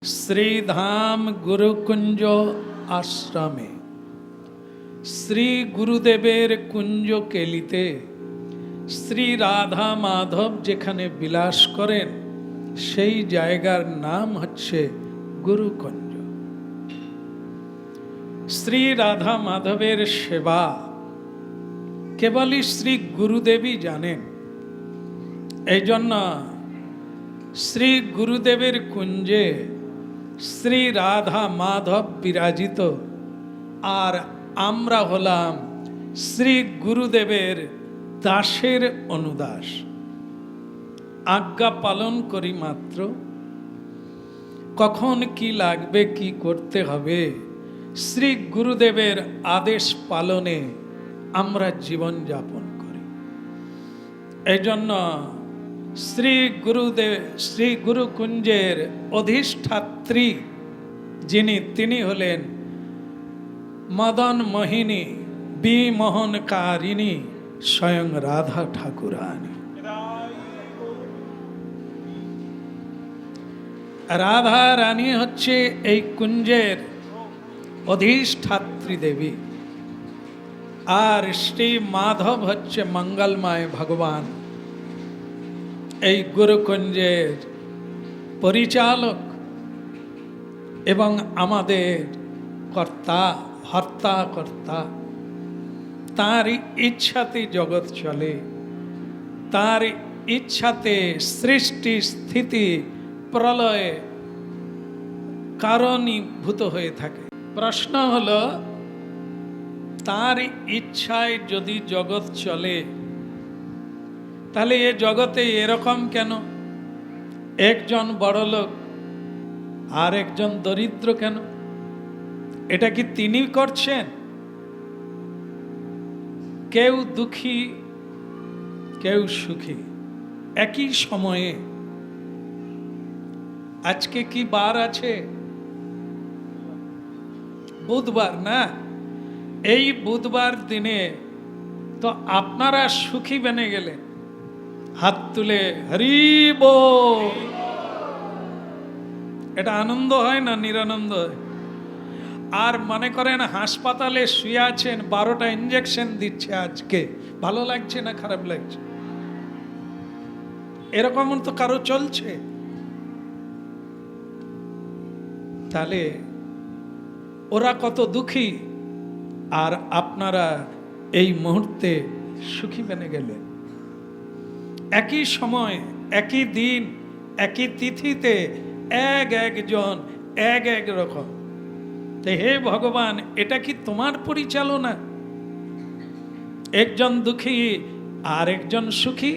শ্রীধাম গুরুকুঞ্জ আশ্রমে শ্রী গুরুদেবের কুঞ্জ কেলিতে শ্রী রাধা মাধব যেখানে বিলাস করেন সেই জায়গার নাম হচ্ছে গুরুকুঞ্জ। শ্রী রাধা মাধবের সেবা কেবলই শ্রী গুরুদেবই জানেন। এই জন্য শ্রী গুরুদেবের কুঞ্জে শ্রী রাধা মাধব বিরাজিত, আর আমরা হলাম শ্রী গুরুদেবের দাসের অনুদাস। আজ্ঞা পালন করি মাত্র, কখন কি লাগবে কি করতে হবে শ্রী গুরুদেবের আদেশ পালনে আমরা জীবন যাপন করি। এই জন্য শ্রী গুরুকুঞ্জের অধিষ্ঠাত্রী যিনি, তিনি হলেন মদন মোহিনী বিমোহনকারিণী স্বয়ং রাধা ঠাকুরানী। রাধা রানী হচ্ছে এই কুঞ্জের অধিষ্ঠাত্রী দেবী, আর শ্রী মাধব হচ্ছে মঙ্গলময় ভগবান, এই গুরুকুঞ্জের পরিচালক এবং আমাদের কর্তা, হর্তা কর্তা। তার ইচ্ছাতে জগৎ চলে, তার ইচ্ছাতে সৃষ্টি স্থিতি প্রলয়ে কারণীভূত হয়ে থাকে। প্রশ্ন হলো, তার ইচ্ছায় যদি জগৎ চলে তাহলে এ জগতে এরকম কেন? একজন বড়লোক আর একজন দরিদ্র কেন? এটা কি তিনি করছেন? কেউ দুঃখী কেউ সুখী একই সময়ে। আজকে কি বার আছে? বুধবার না? এই বুধবার দিনে তো আপনারা সুখী বনে গেলেন। হাত তুলে হরি বল। এটা আনন্দ হয় না নিরানন্দ হয়? আর মনে করেন হাসপাতালে শুয়ে আছেন, 12টা ইঞ্জেকশন দিচ্ছে, আজকে ভালো লাগছে না খারাপ লাগছে? এরকম তো কারো চলছে? তাহলে ওরা কত দুঃখী আর আপনারা এই মুহূর্তে সুখী বনে গেলেন। একই সময়, একই দিন, একই তিথিতে একজন এক রকম। তো হে ভগবান, এটা কি তোমার পরিচালনা? একজন দুঃখী আর একজন সুখী,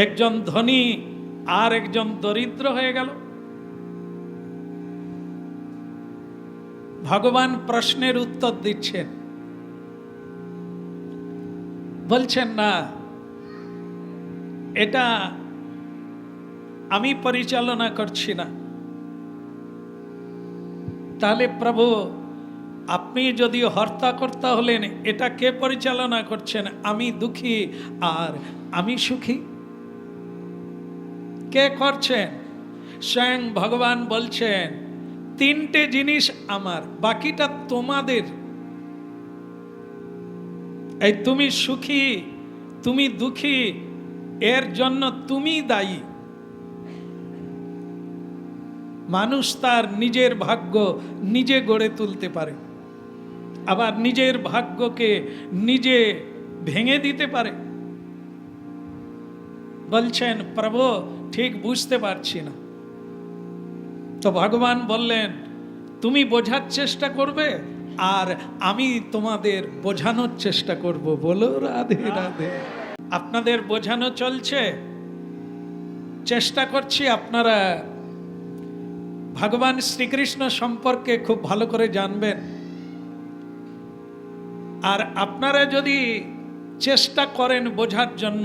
একজন ধনী আর একজন দরিদ্র হয়ে গেল। ভগবান প্রশ্নের উত্তর দিচ্ছেন, বলছেন না এটা আমি পরিচালনা করছি না। তাহলে প্রভু, আপনি যদি হর্তা কর্তা হলেন, এটা কে পরিচালনা করছেন? আমি দুঃখী আর আমি সুখী, কে করছেন? স্বয়ং ভগবান বলছেন, 3টে জিনিস আমার, বাকিটা তোমাদের। এই তুমি সুখী, তুমি দুঃখী, এর জন্য তুমি দায়ী। মানুষ তার নিজের ভাগ্য নিজে গড়ে তুলতে পারে, আবার নিজের ভাগ্যকে নিজে ভেঙে দিতে পারে। বলছেন, প্রভু ঠিক বুঝতে পারছি না। তো ভগবান বললেন, তুমি বোঝার চেষ্টা করবে আর আমি তোমাদের বোঝানোর চেষ্টা করব। বলো রাধে রাধে। আপনাদের বোঝানো চলছে, চেষ্টা করছি আপনারা ভগবান শ্রীকৃষ্ণ সম্পর্কে খুব ভালো করে জানবেন। আর আপনারা যদি চেষ্টা করেন বোঝার জন্য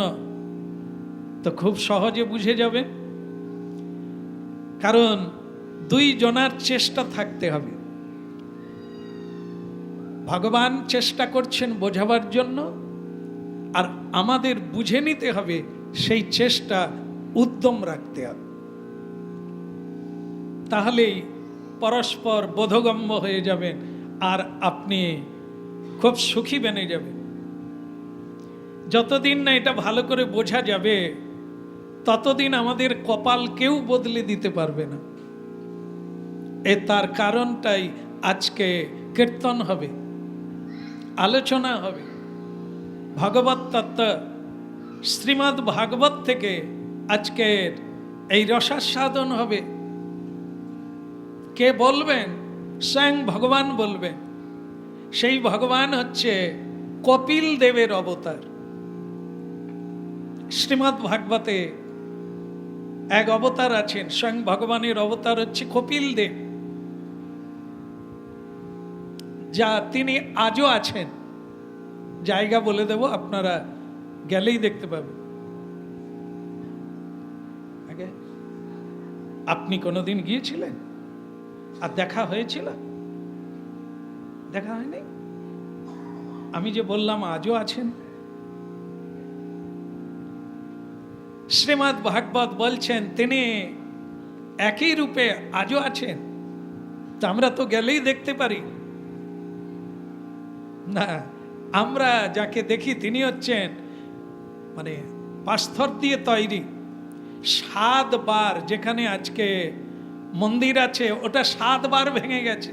তো খুব সহজে বুঝে যাবেন। কারণ 2 জনার চেষ্টা থাকতে হবে। ভগবান চেষ্টা করছেন বোঝাবার জন্য, আর আমাদের বুঝে নিতে হবে, সেই চেষ্টা উদ্যম রাখতে হবে। তাহলেই পরস্পর বোধগম্য হয়ে যাবেন আর আপনি খুব সুখী বেনে যাবেন। যতদিন না এটা ভালো করে বোঝা যাবে ততদিন আমাদের কপাল কেউ বদলে দিতে পারবে না। তার কারণটাই আজকে কীর্তন হবে, আলোচনা হবে, ভগবত তত্ত্ব শ্রীমদ্ ভাগবত থেকে আজকের এই রসাস্বাদন হবে। কে বলবেন? স্বয়ং ভগবান বলবেন। সেই ভগবান হচ্ছে কপিল দেবের অবতার। শ্রীমদ্ ভাগবতে এক অবতার আছেন, স্বয়ং ভগবানের অবতার হচ্ছে কপিল দেব, যা তিনি আজও আছেন। জায়গা বলে দেব, আপনারা গেলেই দেখতে পাবেন। আগে আপনি কোনোদিন গিয়েছিলেন আর দেখা হয়েছিল? দেখা হয়নি? আমি যে বললাম আজও আছেন। শ্রীমদ্ ভাগবত বলছেন তিনি একই রূপে আজও আছেন। তা আমরা তো গেলেই দেখতে পারি না। আমরা যাকে দেখি তিনি হচ্ছেন মানে পাথর দিয়ে তৈরি। 7 বার, যেখানে আজকে মন্দির আছে ওটা 7 বার ভেঙে গেছে,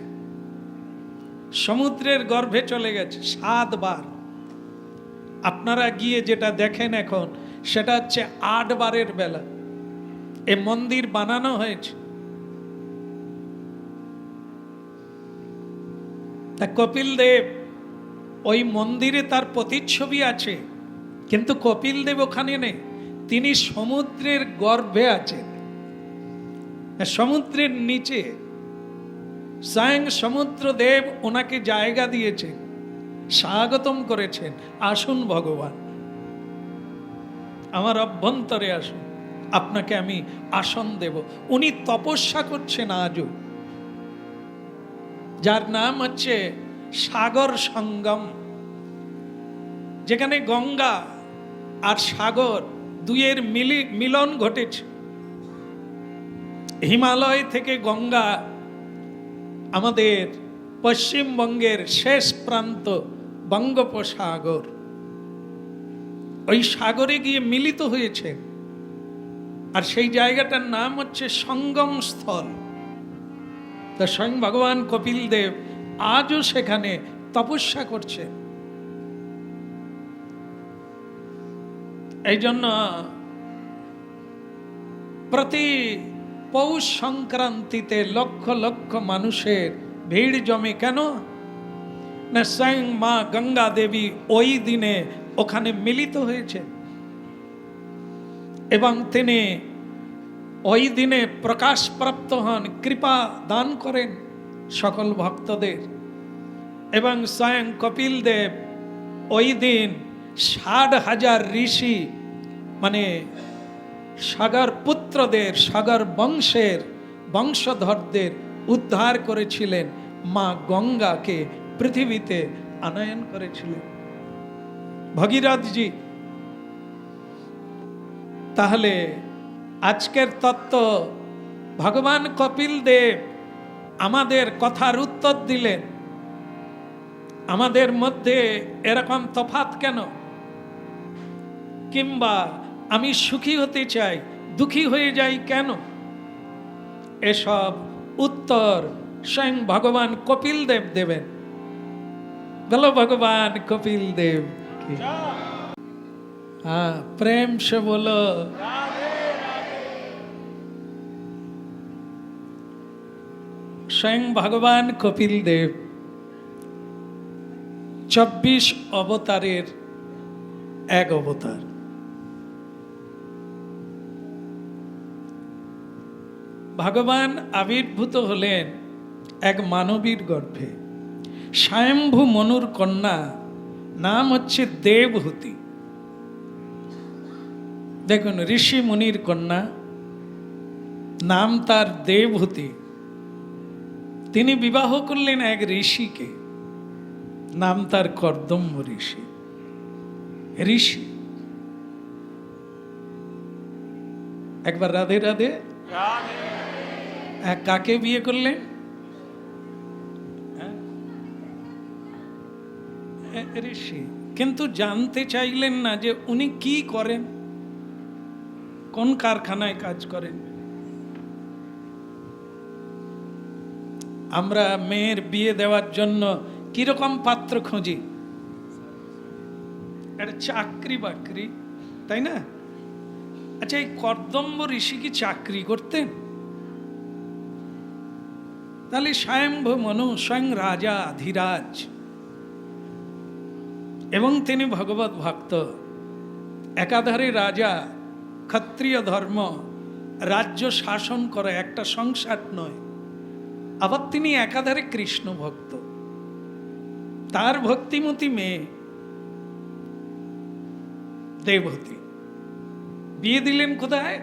সমুদ্রের গর্ভে চলে গেছে 7 বার। আপনারা গিয়ে যেটা দেখেন এখন সেটা হচ্ছে 8 বারের বেলা এ মন্দির বানানো হয়েছে। তা কপিল দেব ওই মন্দিরে তার প্রতিচ্ছবি আছে, কিন্তু কপিল দেব ওখানে নেই, তিনি সমুদ্রের গর্ভে আছেন, সমুদ্রের নিচে। স্বয়ং সমুদ্র দেব ওনাকে জায়গা দিয়েছেন, স্বাগতম করেছেন, আসুন ভগবান আমার অভ্যন্তরে আসুন, আপনাকে আমি আসন দেব। উনি তপস্যা করছেন আজও, যার নাম হচ্ছে সাগর সঙ্গম, যেখানে গঙ্গা আর সাগর দুইয়ের মিলন ঘটেছে। হিমালয় থেকে গঙ্গা আমাদের পশ্চিমবঙ্গের শেষ প্রান্ত বঙ্গোপসাগর, ওই সাগরে গিয়ে মিলিত হয়েছে। আর সেই জায়গাটার নাম হচ্ছে সঙ্গম স্থল। তা স্বয়ং ভগবান কপিল দেব আজও সেখানে তপস্যা করছে। এই জন্য প্রতি পৌষ সংক্রান্তিতে লক্ষ লক্ষ মানুষের ভিড় জমে। কেন না? স্বয়ং মা গঙ্গা দেবী ওই দিনে ওখানে মিলিত হয়েছে এবং তিনি ওই দিনে প্রকাশপ্রাপ্ত হন, কৃপা দান করেন সকল ভক্তদের। এবং স্বয়ং কপিল দেব ওই দিন 60,000 ঋষি মানে সাগর পুত্রদের, সাগর বংশের বংশধরদের উদ্ধার করেছিলেন, মা গঙ্গাকে পৃথিবীতে আনয়ন করেছিলেন ভগীরথজি। তাহলে আজকের তত্ত্ব ভগবান কপিল দেব আমাদের কথার উত্তর দিলেন। আমাদের মধ্যে এরকম তফাৎ কেন? কিংবা আমি সুখী হতে চাই, দুঃখী হয়ে যাই কেন? এসব উত্তর স্বয়ং ভগবান কপিল দেব দেবেন। বলো ভগবান কপিল দেব কি। हाँ, प्रेम से बोलो स्वयं भगवान कपिल देव 24 অবতারের এক অবতার। ভগবান আবির্ভূত হলেন এক মানবীর গর্ভে। স্বয়ম্ভু মনুর কন্যা, নাম হচ্ছে দেবহূতি। দেখুন, ঋষি মুনির কন্যা, নাম তার দেবহূতি। তিনি বিবাহ করলেন এক ঋষিকে, নাম তার কর্দম্য ঋষি। ঋষি একবার রাধে রাধে। কাকে বিয়ে করলেন? ঋষি। কিন্তু জানতে চাইলেন না যে উনি কি করেন, কোন কারখানায় কাজ করেন। আমরা মেয়ের বিয়ে দেওয়ার জন্য কিরকম পাত্র খুঁজি? একটা চাকরি বাকরি, তাই না? আচ্ছা, এই কর্দম্ব ঋষি কি চাকরি করতেন? তাহলে স্বয়ম্ভ মনু, স্বয়ং রাজা ধীরাজ, এবং তিনি ভগবত ভক্ত। একাধারে রাজা, ক্ষত্রিয় ধর্ম, রাজ্য শাসন করে, একটা সংসার নয়। আবার তিনি একাধারে কৃষ্ণ ভক্ত। তার ভক্তিমতী মেয়ে দেবতী বিয়ে দিলেন কোথায়?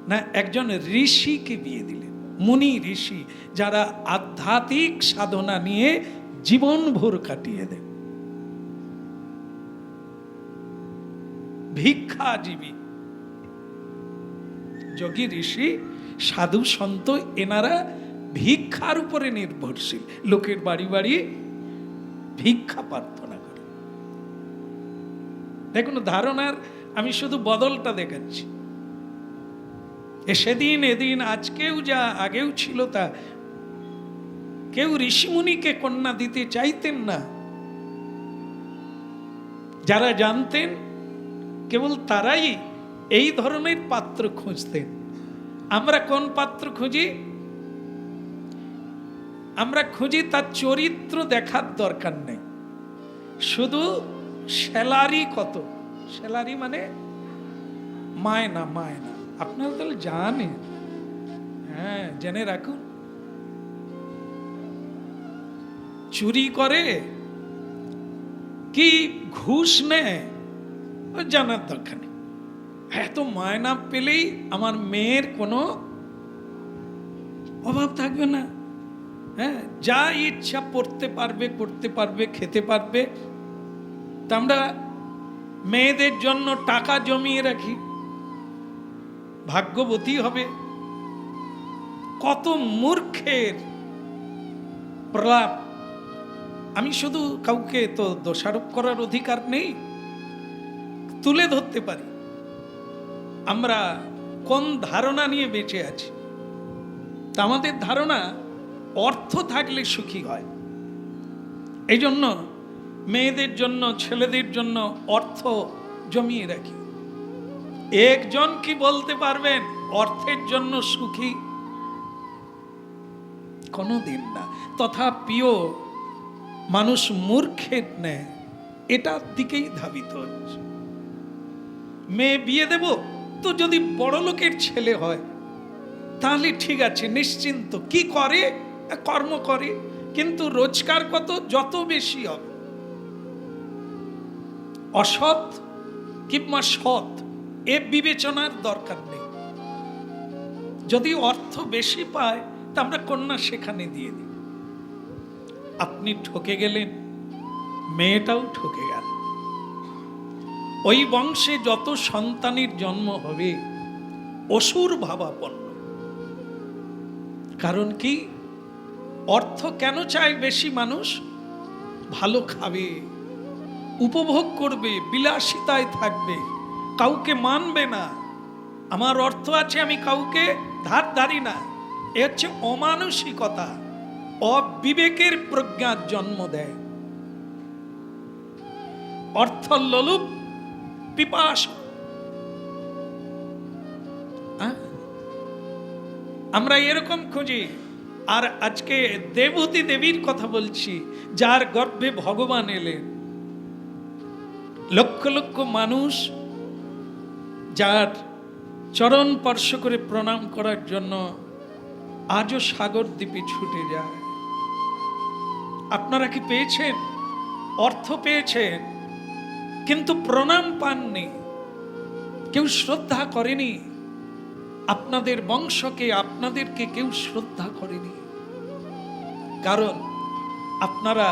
না, একজন ঋষিকে বিয়ে দিলেন। মুনি ঋষি, যারা আধ্যাত্মিক সাধনা নিয়ে জীবন ভোর কাটিয়ে দেন, ভিক্ষাজীবী যোগী ঋষি, সাধু সন্ত, এনারা ভিক্ষার উপরে নির্ভরশীল। লোকের বাড়ি বাড়ি ভিক্ষা প্রার্থনা করে। দেখুন, ধারণার আমি শুধু বদলটা দেখাচ্ছি। সেদিন এদিন আজকেও যা আগেও ছিল তা। কেউ ঋষিমুনিকে কন্যা দিতে চাইতেন না। যারা জানতেন কেবল তারাই এই ধরনের পাত্র খুঁজতেন। আমরা কোন পাত্র খুঁজি? আমরা খুঁজি তার চরিত্র দেখার দরকার নেই, শুধু স্যালারি কত। স্যালারি মানে মায়না। মায়না আপনারা তাহলে জানেন, হ্যাঁ, জেনে রাখুন। চুরি করে কি ঘুষ নেয় জানার দরকার নেই। এত মায়না পেলেই আমার মেয়ের কোনো অভাব থাকবে না। হ্যাঁ, যা ইচ্ছা পড়তে পারবে, করতে পারবে, খেতে পারবে। তা আমরা মেয়েদের জন্য টাকা জমিয়ে রাখি, ভাগ্যবতী হবে। কত মূর্খের প্রলাপ। আমি শুধু কাউকে তো দোষারোপ করার অধিকার নেই, তুলে ধরতে পারি আমরা কোন ধারণা নিয়ে বেঁচে আছি। তা আমাদের ধারণা অর্থ থাকলে সুখী হয়। এই জন্য মেয়েদের জন্য, ছেলেদের জন্য অর্থ জমিয়ে রাখি। একজন কি বলতে পারবেন অর্থের জন্য সুখী? কোনোদিন না। তথাপিও মানুষ মূর্খের ন্যায় এটার দিকেই ধাবিত হচ্ছে। মেয়ে বিয়ে দেব তো যদি বড় লোকের ছেলে হয় তাহলে ঠিক আছে, নিশ্চিন্ত। কি করে? কর্ম করে, কিন্তু রোজগার কত? যত বেশি হবে। অসৎ কিংবা সৎ এ বিবেচনার দরকার নেই। যদি অর্থ বেশি পায় তা আমরা কন্যা সেখানে দিয়ে দিই। আপনি ঠকে গেলেন, মেয়েটাও ঠকে গেল। ওই বংশে যত সন্তানের জন্ম হবে অসুর ভাবাপন্ন। কারণ কি? অর্থ কেন চায় বেশি মানুষ? ভালো খাবে, উপভোগ করবে, বিলাসিতায় থাকবে, কাউকে মানবে না। আমার অর্থ আছে, আমি কাউকে ধার ধারি না। এ হচ্ছে অমানসিকতা, অবিবেকের প্রজ্ঞার জন্ম দেয়। অর্থ লোলুপ পিপাস। আমরা এরকম খুঁজি। আর আজকে দেবতী দেবীর কথা বলছি, যার গর্ভে ভগবান এলেন। লক্ষ লক্ষ মানুষ যার চরণ স্পর্শ করে প্রণাম করার জন্য আজও সাগর দ্বীপে ছুটে যায়। আপনারা কি পেয়েছেন? অর্থ পেয়েছেন, কিন্তু প্রণাম পাননি, কেউ শ্রদ্ধা করেনি। আপনাদের বংশকে, আপনাদেরকে কেউ শ্রদ্ধা করেনি, কারণ আপনারা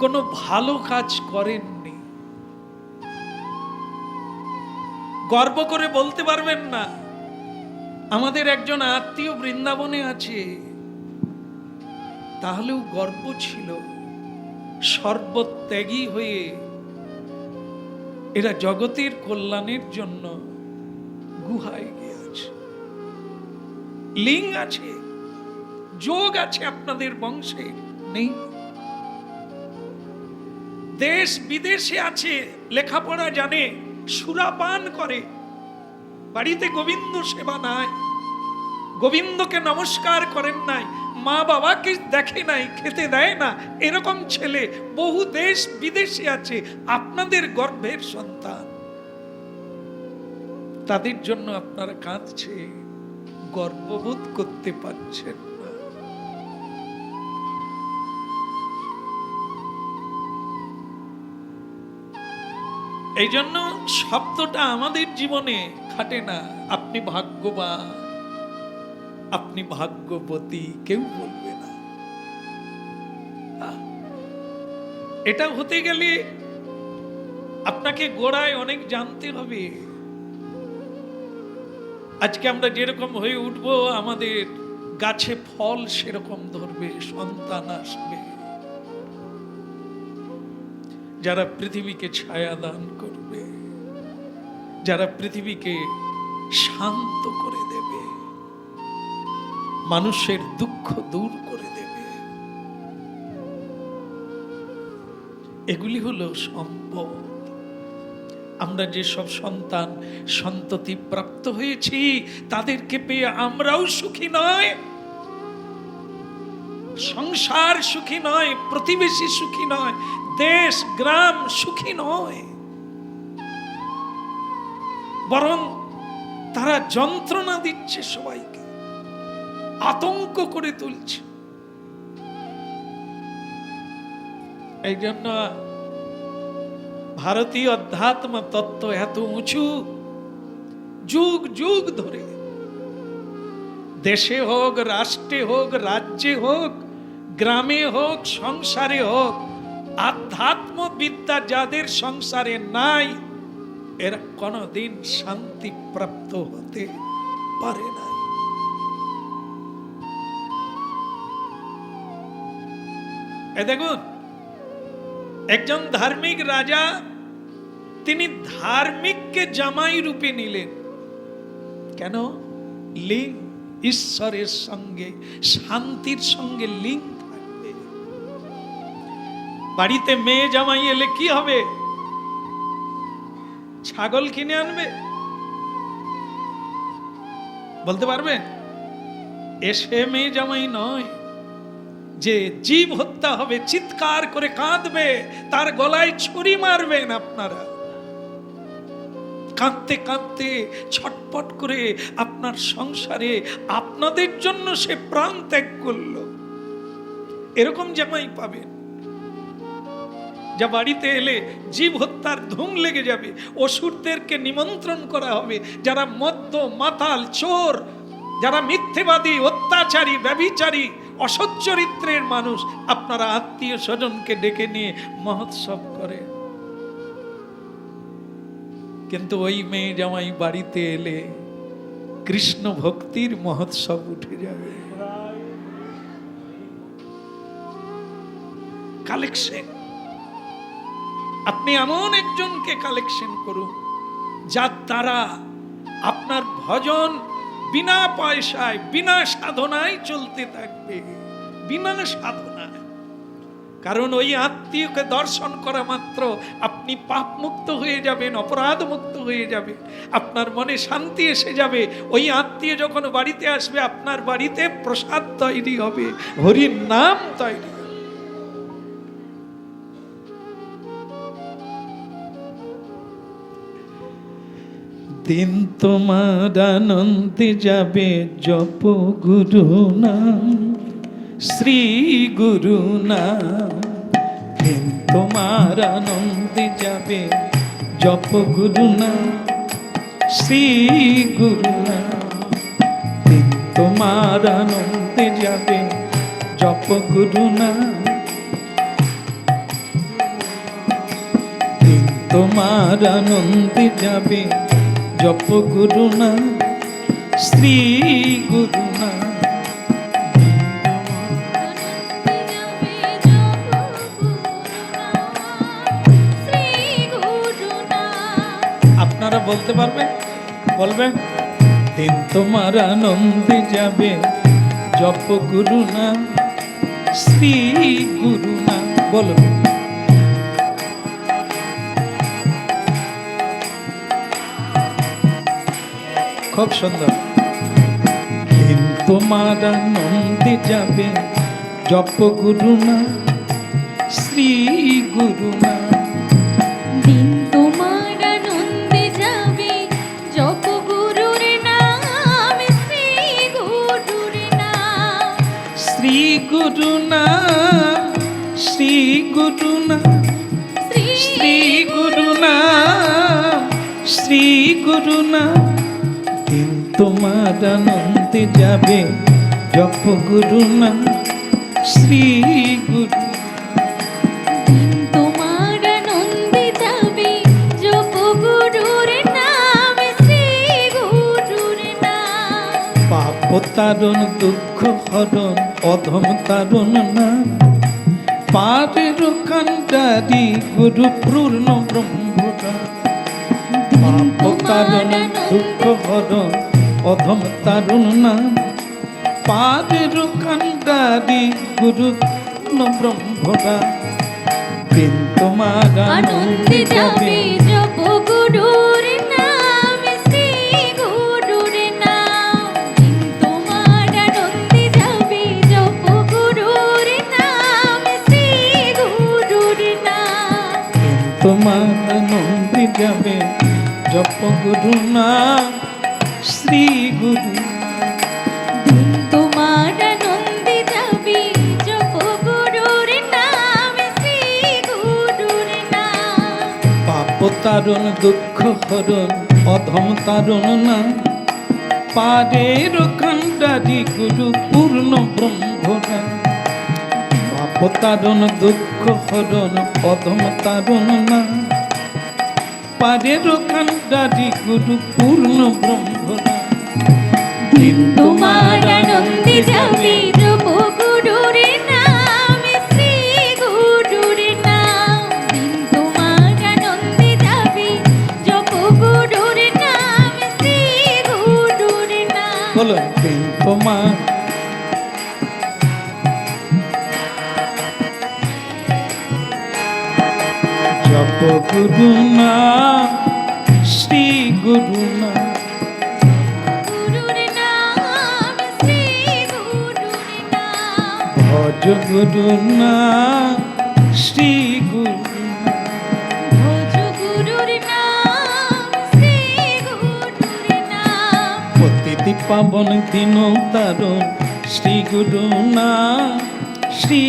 কোনো ভালো কাজ করেননি। গর্ব করে বলতে পারবেন না আমাদের একজন আত্মীয় বৃন্দাবনে আছে, তাহলেও গর্ব ছিল, সর্বত্যাগী হয়ে এরা জগতের কল্যাণের জন্য গুহায় গিয়েছে। লিঙ্গ আছে, যোগ আছে, আপনাদের বংশে নেই। দেশ বিদেশে আছে, লেখাপড়া জানে, সুরাপান করে, বাড়িতে গোবিন্দ সেবা নাই, গোবিন্দকে নমস্কার করেন নাই, মা বাবাকে দেখে নাই, খেতে দেয় না, এরকম ছেলে বহু দেশ বিদেশে আছে, আপনাদের গর্ভের সন্তান। তাদের জন্য আপনারা কাঁদছে, গর্ববোধ করতে পারছেন না। এই জন্য শব্দটা আমাদের জীবনে খাটে না। আপনি ভাগ্যবান, আপনি ভাগ্যবতী, কেউ বলবে না। এটা হতে গেলে আপনাকে গোড়ায় অনেক জানতে হবে। আজকে আমরা যেরকম হয়ে উঠব, আমাদের গাছে ফল সেরকম ধরবে, সন্তান আসবে, যারা পৃথিবীকে ছায়া দান করবে, যারা পৃথিবীকে শান্ত করে দেবে, মানুষের দুঃখ দূর করে দেবে। এগুলি হলো সম্পদ। আমরা যে সব সন্তান সন্ততি প্রাপ্ত হয়েছি, তাদেরকে পেয়ে আমরাও সুখী নয়, সংসার সুখী নয়, প্রতিবেশী সুখী নয়, দেশ গ্রাম সুখী নয়, বরং তারা যন্ত্রণা দিচ্ছে, সবাইকে আতঙ্ক করে তুলছে। এই জন্য ভারতীয় অধ্যাত্ম তত্ত্ব এত উঁচু, যুগ যুগ ধরে দেশে হোক, রাষ্ট্রে হোক, রাজ্যে হোক, গ্রামে হোক, সংসারে হোক, আধ্যাত্ম বিদ্যা যাদের সংসারে নাই, এরা কোনদিন শান্তি প্রাপ্ত হতে পারে না। এ দেখুন, একজন ধার্মিক রাজা, তিনি ধার্মিককে জামাই রূপে নিলেন। কেন? লিঙ্গ, ঈশ্বরের সঙ্গে, শান্তির সঙ্গে লিঙ্গ থাকবে। বাড়িতে মেয়ে জামাই এলে কি হবে? ছাগল কিনে আনবে? বলতে পারবে? এসে মেয়ে জামাই নয়, যে জীব হত্যা হবে, চিৎকার করে কাঁদবে, তার গলায় ছুরি মারবেন আপনারা, কাঁদতে কাঁদতে ছটপট করে আপনার সংসারে আপনাদের জন্য সে প্রাণ ত্যাগ করলো, এরকম জামাই পাবেন। যা বাড়িতে এলে জীব হত্যার ধুম লেগে যাবে, অসুরদেরকে নিমন্ত্রণ করা হবে, যারা মদ্য মাতাল, চোর, যারা মিথ্যেবাদী, অত্যাচারী, ব্যভিচারী, অসৎ চরিত্রের মানুষ, আপনারা আত্মীয় স্বজনকে ডেকে নিয়ে মহোৎসব করে। কিন্তু ওই মেয়ে জামাই বাড়িতে এলে কৃষ্ণ ভক্তির মহোৎসব উঠে যাবে। কালেকশন, আপনি এমন একজনকে কালেকশন করুন যার দ্বারা আপনার ভজন বিনা পয়সায়, বিনা সাধনায় চলতে থাকবে, বিনা সাধনায়। কারণ ওই আত্মীয়কে দর্শন করা মাত্র আপনি পাপ মুক্ত হয়ে যাবেন, অপরাধ মুক্ত হয়ে যাবে, আপনার মনে শান্তি এসে যাবে। ওই আত্মীয় যখন বাড়িতে আসবে, আপনার বাড়িতে প্রসাদ তৈরি হবে, হরির নাম তৈরি হবে। দিন তোমার আনন্দে যাবে, জপ গুরু নাম, শ্রী গুরু নাম। দিন তোমার আনন্দে যাবে, জপ গুরু নাম, শ্রী গুরু নাম। দিন তোমার আনন্দে যাবে, জপ গুরু নাম। দিন তোমার আনন্দে যাবে, জপ গুরু নাম, শ্রী গুরু নাম। আপনারা বলতে পারবেন? বলবেন? দিন তোমার আনন্দে যাবে জপ গুরু নাম, শ্রী গুরু নাম। বলো। খুব সুন্দর। দিন তোমার আনন্দে যাবে জপ গুরু নাম, শ্রী গুরু নাম। দিন তোমার আনন্দে যাবে জপ গুরুর নাম, শ্রী গুরুর নাম। শ্রী গুরু নাম, শ্রী গুরু নাম, শ্রী গুরু নাম, শ্রী গুরু নাম। দিন তোমার আনন্দে যাবে জপ গুরু নাম, শ্রী গুরু। দিন তোমার আনন্দে যাবে জপ গুরুর নাম, শ্রী গুরুর নাম। পাপ তারণ দুঃখ হরণ অধম তারণ নাম, পারের কান্ডারি গুরু পূর্ণ ব্রহ্মরা। পাপ তারণ দুঃখ হরণ অধম তারণ নাম, পারের কান্ডারি গুরু পূর্ণ ব্রহ্মরা। দিন তোমার আনন্দে যাবে জপ গুরুর নাম, শ্রী গুরুর নাম। দিন তোমার আনন্দে যাবে জপ গুরুর নাম, শ্রী গুরুর নাম। তোমার আনন্দে যাবে জপ গুরু নাম, শ্রী গুরু। দিন তোমার আনন্দে যাবে জপ গুরুর নাম, শ্রী গুরুর নাম। পাপ তারণ দুঃখ হরণ অধম তারণ নাম, পারের কান্ডারি গুরু পূর্ণ ব্রহ্মরা। পাপ তারণ দুঃখ হরণ অধম তারণ নাম, পারের কান্ডারি গুরু পূর্ণ ব্রহ্মরা। দিন তোমার আনন্দে যাবে জপ গুরুর নাম, শ্রী গুরুর নাম। দিন তোমার আনন্দে যাবে জপ গুরুর নাম, শ্রী গুরুর নাম। বলো। দিন তোমার জপ গুরু নাম, শ্রী গুরু নাম। গুরুর নাম, শ্রী গুরুর নাম। ভজ গুরু নাম, শ্রী গুরু নাম। ভজ গুরুর নাম, শ্রী গুরুর নাম। প্রতিটি পাবন দিন তারণ শ্রী গুরু নাম, শ্রী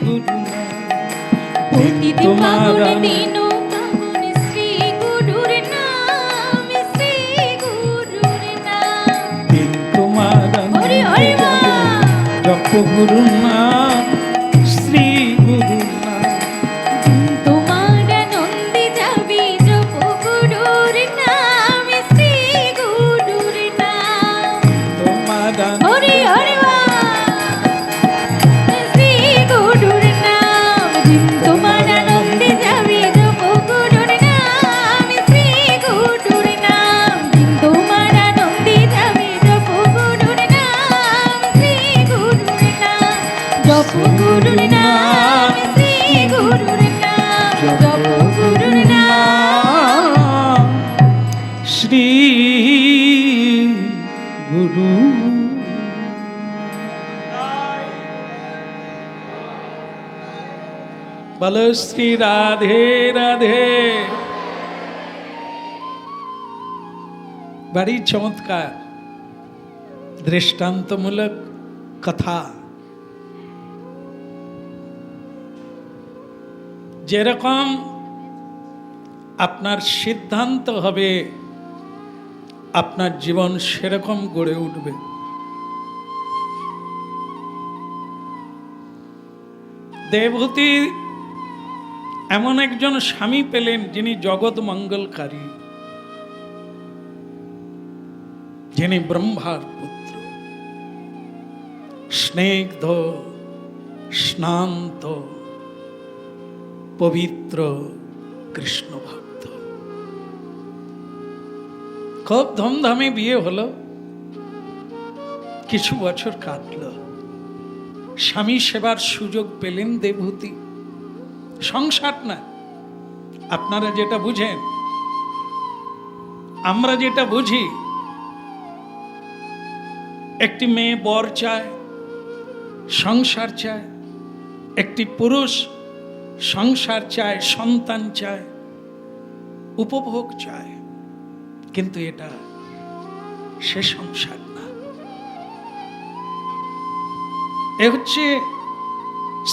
গুরু নাম। প্রতিটি পাবন দিন পাবন শ্রী গুরুর নাম, শ্রী গুরুর নাম। দিন তোমার হরি হরি বল। জপ গুরু নাম, শ্রী গুরু নাম। দিন তোমার আনন্দে যাবে জপ গুরুর নাম, শ্রী গুরুর নাম। তোমার হরি হরি বল। শ্রী গুরুর নাম। দিন তোমার আনন্দে যাবে জপ গুরুর নাম, শ্রী গুরুর নাম। দিন তোমার আনন্দে যাবে জপ গুরুর নাম, শ্রী গুরুর নাম। জপ গুরুর নাম, শ্রী গুরুর নাম। জপ গুরুর নাম। শ্রী গুরু। বলো শ্রী রাধে রাধে। बड़ी चमत्कार दृष्टांतमूलक कथा। যেরকম আপনার সিদ্ধান্ত হবে আপনার জীবন সেরকম গড়ে উঠবে। দেবহূতি এমন একজন স্বামী পেলেন যিনি জগৎ মঙ্গলকারী, যিনি ব্রহ্মার পুত্র, স্নিগ্ধ স্নান্ত পবিত্র কৃষ্ণ ভক্ত। খুব ধুমধামে বিয়ে হলো, কিছু বছর কাটলো, স্বামী সেবার সুযোগ পেলেন দেবহূতি। সংসার না, আপনারা যেটা বুঝেন, আমরা যেটা বুঝি, একটি মেয়ে বর চায়, সংসার চায়, একটি পুরুষ সংসার চায়, সন্তান চায়, উপভোগ চায়, কিন্তু এটা সে সংসার না। এ হচ্ছে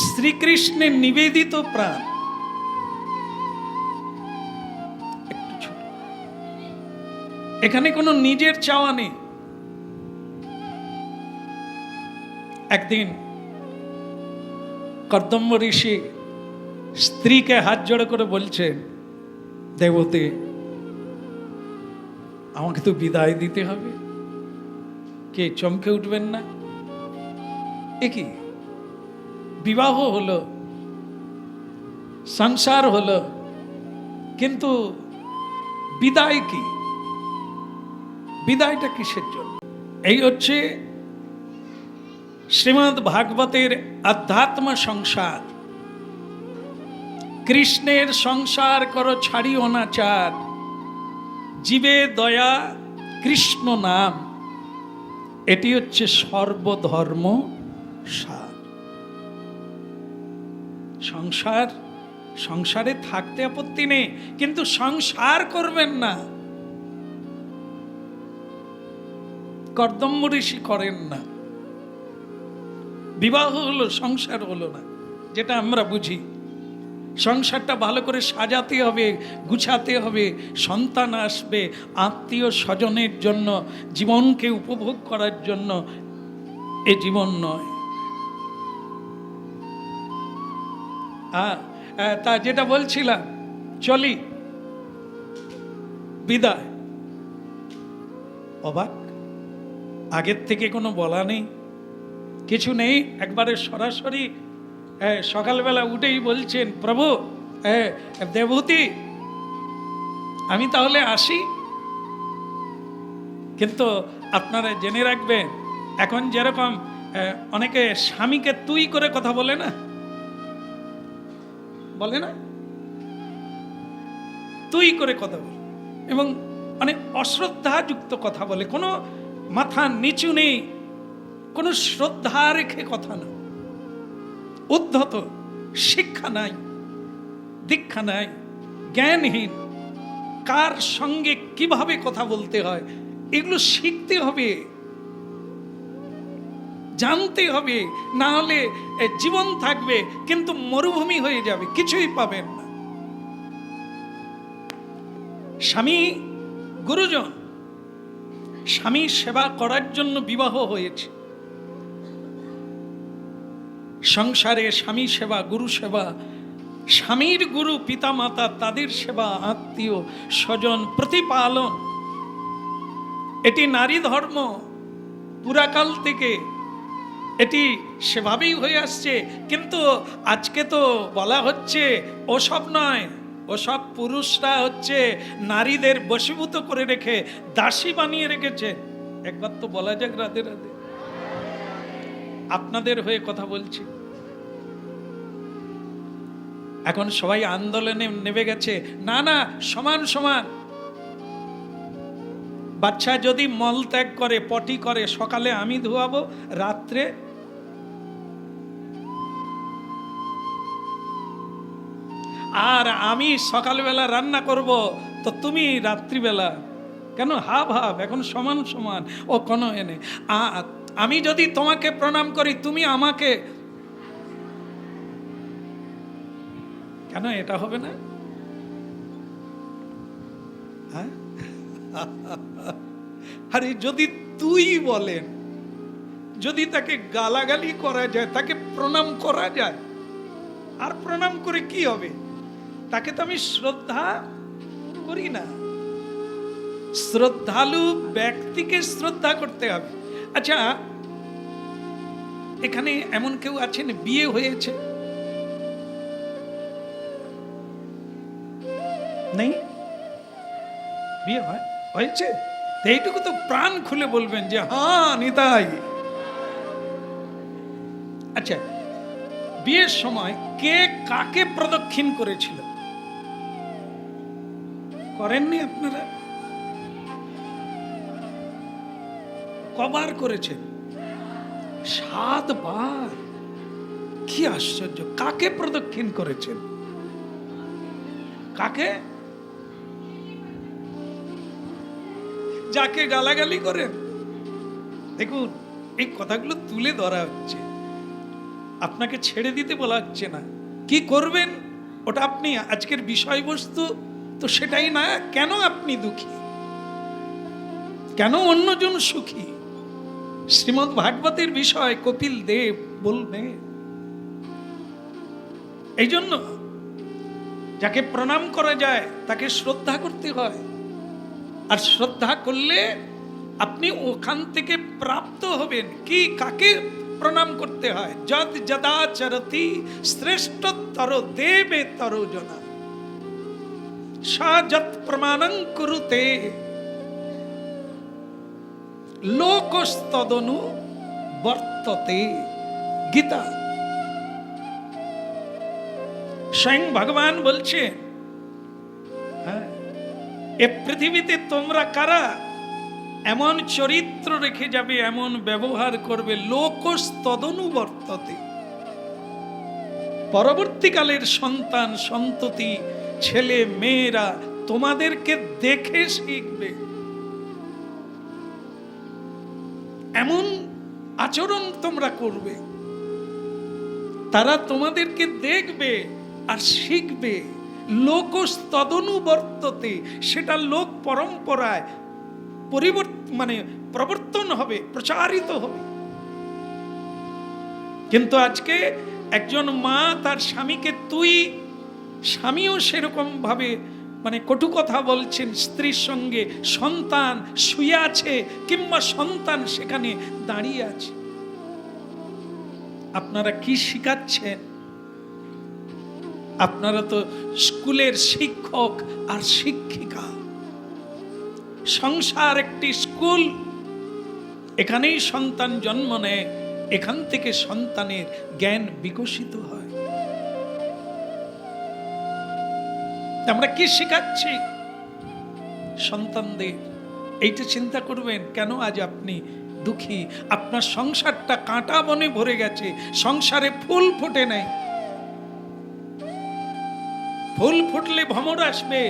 শ্রীকৃষ্ণের নিবেদিত প্রাণ। একটু ছোট, এখানে কোনো নিজের চাওয়া নেই। একদিন কর্দম্ব ঋষি স্ত্রীকে হাত জোড়ে করে বলছেন, দেবতী আমাকে তো বিদায় দিতে হবে। কে চমকে উঠবেন না? এ কি, বিবাহ হলো, সংসার হলো, কিন্তু বিদায় কি? বিদায়টা কিসের জন্য? এই হচ্ছে শ্রীমদ্ ভাগবতের আধ্যাত্ম সংসার। কৃষ্ণের সংসার করো ছাড়ি অনাচার, জীবে দয়া কৃষ্ণ নাম, এটি হচ্ছে সর্বধর্ম সার। সংসার, সংসারে থাকতে আপত্তি নেই, কিন্তু সংসার করবেন না। কর্দম্ব ঋষি করেন না। বিবাহ হলো, সংসার হলো না, যেটা আমরা বুঝি। সংসারটা ভালো করে সাজাতে হবে, গুছাতে হবে, সন্তান আসবে, আত্মীয় স্বজনের জন্য, জীবনকে উপভোগ করার জন্য। এ জীবন নয়। তা যেটা বলছিলাম, চলি, বিদায়। অবাক, আগের থেকে কোনো বলা নেই, কিছু নেই, একবারে সরাসরি সকালবেলা উঠেই বলছেন, প্রভু দেবহূতি আমি তাহলে আসি। কিন্তু আপনারা জেনে রাখবেন, এখন যেরকম অনেকে স্বামীকে তুই করে কথা বলে না, বলে না, তুই করে কথা বলে, এবং অনেক অশ্রদ্ধাযুক্ত কথা বলে, কোনো মাথা নিচু নেই, কোনো শ্রদ্ধা রেখে কথা না, উদ্ধত, শিক্ষা নাই, দীক্ষা নাই, জ্ঞানহীন। কার সঙ্গে কিভাবে কথা বলতে হয় এগুলো শিখতে হবে, জানতে হবে, না হলে জীবন থাকবে কিন্তু মরুভূমি হয়ে যাবে, কিছুই পাবেন না। স্বামী গুরুজন, স্বামী সেবা করার জন্য বিবাহ হয়েছে। সংসারে স্বামী সেবা, গুরু সেবা, স্বামীর গুরু পিতা মাতা তাদের সেবা, আত্মীয় স্বজন প্রতিপালন, এটি নারী ধর্ম। পুরাকাল থেকে এটি সেভাবেই হয়ে আসছে, কিন্তু আজকে তো বলা হচ্ছে ওসব নয়, ওসব পুরুষরা হচ্ছে নারীদের বশীভূত করে রেখে দাসী বানিয়ে রেখেছে। একবার তো বলা যাক রাধে রাধে। আপনাদের হয়ে কথা বলছি। এখন সবাই আন্দোলনে নেমে গেছে, না না সমান সমান। বাচ্চা যদি মল ত্যাগ করে, পটি করে, সকালে আমি ধোয়াবো, রাত্রে আর আমি সকালবেলা রান্না করব, তো তুমি রাত্রিবেলা কেন? হাব হাব, এখন সমান সমান। ও কোনো এনে আমি যদি তোমাকে প্রণাম করি, তুমি আমাকে কেন? এটা হবে না? হ্যাঁ, আরে যদি তুই বলেন, যদি তাকে গালাগালি করা যায়, তাকে প্রণাম করা যায়, আর প্রণাম করে কি হবে? তাকে তো আমি শ্রদ্ধা করি না। শ্রদ্ধালু ব্যক্তিকে শ্রদ্ধা করতে হবে। আচ্ছা, এখানে এমন কেউ আছেন বিয়ে হয়েছে? নেই? বিয়ে হয়েছে? এইটুকু তো প্রাণ খুলে বলবেন যে হ্যাঁ নিতাই। আচ্ছা, বিয়ের সময় কে কাকে প্রদক্ষিণ করেছিল? করেননি আপনারা? কবার করেছেন? 7 বার। কি আশ্চর্য! কাকে প্রদক্ষিণ করেছেন? কাকে? যাকে গালাগালি করেন। দেখুন, এই কথাগুলো তুলে ধরা হচ্ছে, আপনাকে ছেড়ে দিতে বলা হচ্ছে না। কি করবেন ওটা আপনি, আজকের বিষয়বস্তু তো সেটাই না। কেন আপনি দুঃখী, কেন অন্যজন সুখী? শ্রীমদ্ ভাগবতের বিষয় কপিল দেব বলবে। এই জন্য যাকে প্রণাম করা যায় তাকে শ্রদ্ধা করতে হয়, আর শ্রদ্ধা করলে আপনি ওখান থেকে প্রাপ্ত হবেন। কি, কাকে প্রণাম করতে হয়? যদ যদাচরতি শ্রেষ্ঠতর দেবে তরোজনা সা যৎ প্রমাণং কুরুতে লোকস্তদনু বর্ততে। গীতা। স্বয়ং ভগবান বলছে, হ্যাঁ, এ পৃথিবীতে তোমরা কারা এমন চরিত্র রেখে যাবে, এমন ব্যবহার করবে, লোকস্তদনু বর্ততে, পরবর্তীকালের সন্তান সন্ততি ছেলে মেয়েরা তোমাদেরকে দেখে শিখবে। এমন আচরণ তোমরা করবে, তারা তোমাদেরকে দেখবে আর শিখবে। লোকস্তদনুবর্ততে, সেটা লোক পরম্পরায় প্রবর্তন হবে, প্রচারিত হবে। কিন্তু আজকে একজন মা তার স্বামীকে তুই, স্বামীও সেরকম ভাবে কটু কথা বলছেন স্ত্রীর সঙ্গে, সন্তান শুয়ে আছে কিংবা সন্তান সেখানে দাঁড়িয়ে আছে। আপনারা কি শিখাচ্ছেন? আপনারা তো স্কুলের শিক্ষক আর শিক্ষিকা। সংসার একটি স্কুল, এখানেই সন্তান জন্ম নেয়, এখান থেকে সন্তানের জ্ঞান বিকশিত হয়। আমরা কি শেখাচ্ছি সন্তানদের? এইটা চিন্তা করবেন। কেন আজ আপনি দুঃখী? আপনার সংসারটা কাঁটা বনে ভরে গেছে, সংসারে ফুল ফোটে নাই। ফুল ফুটলে ভ্রমর আসবে,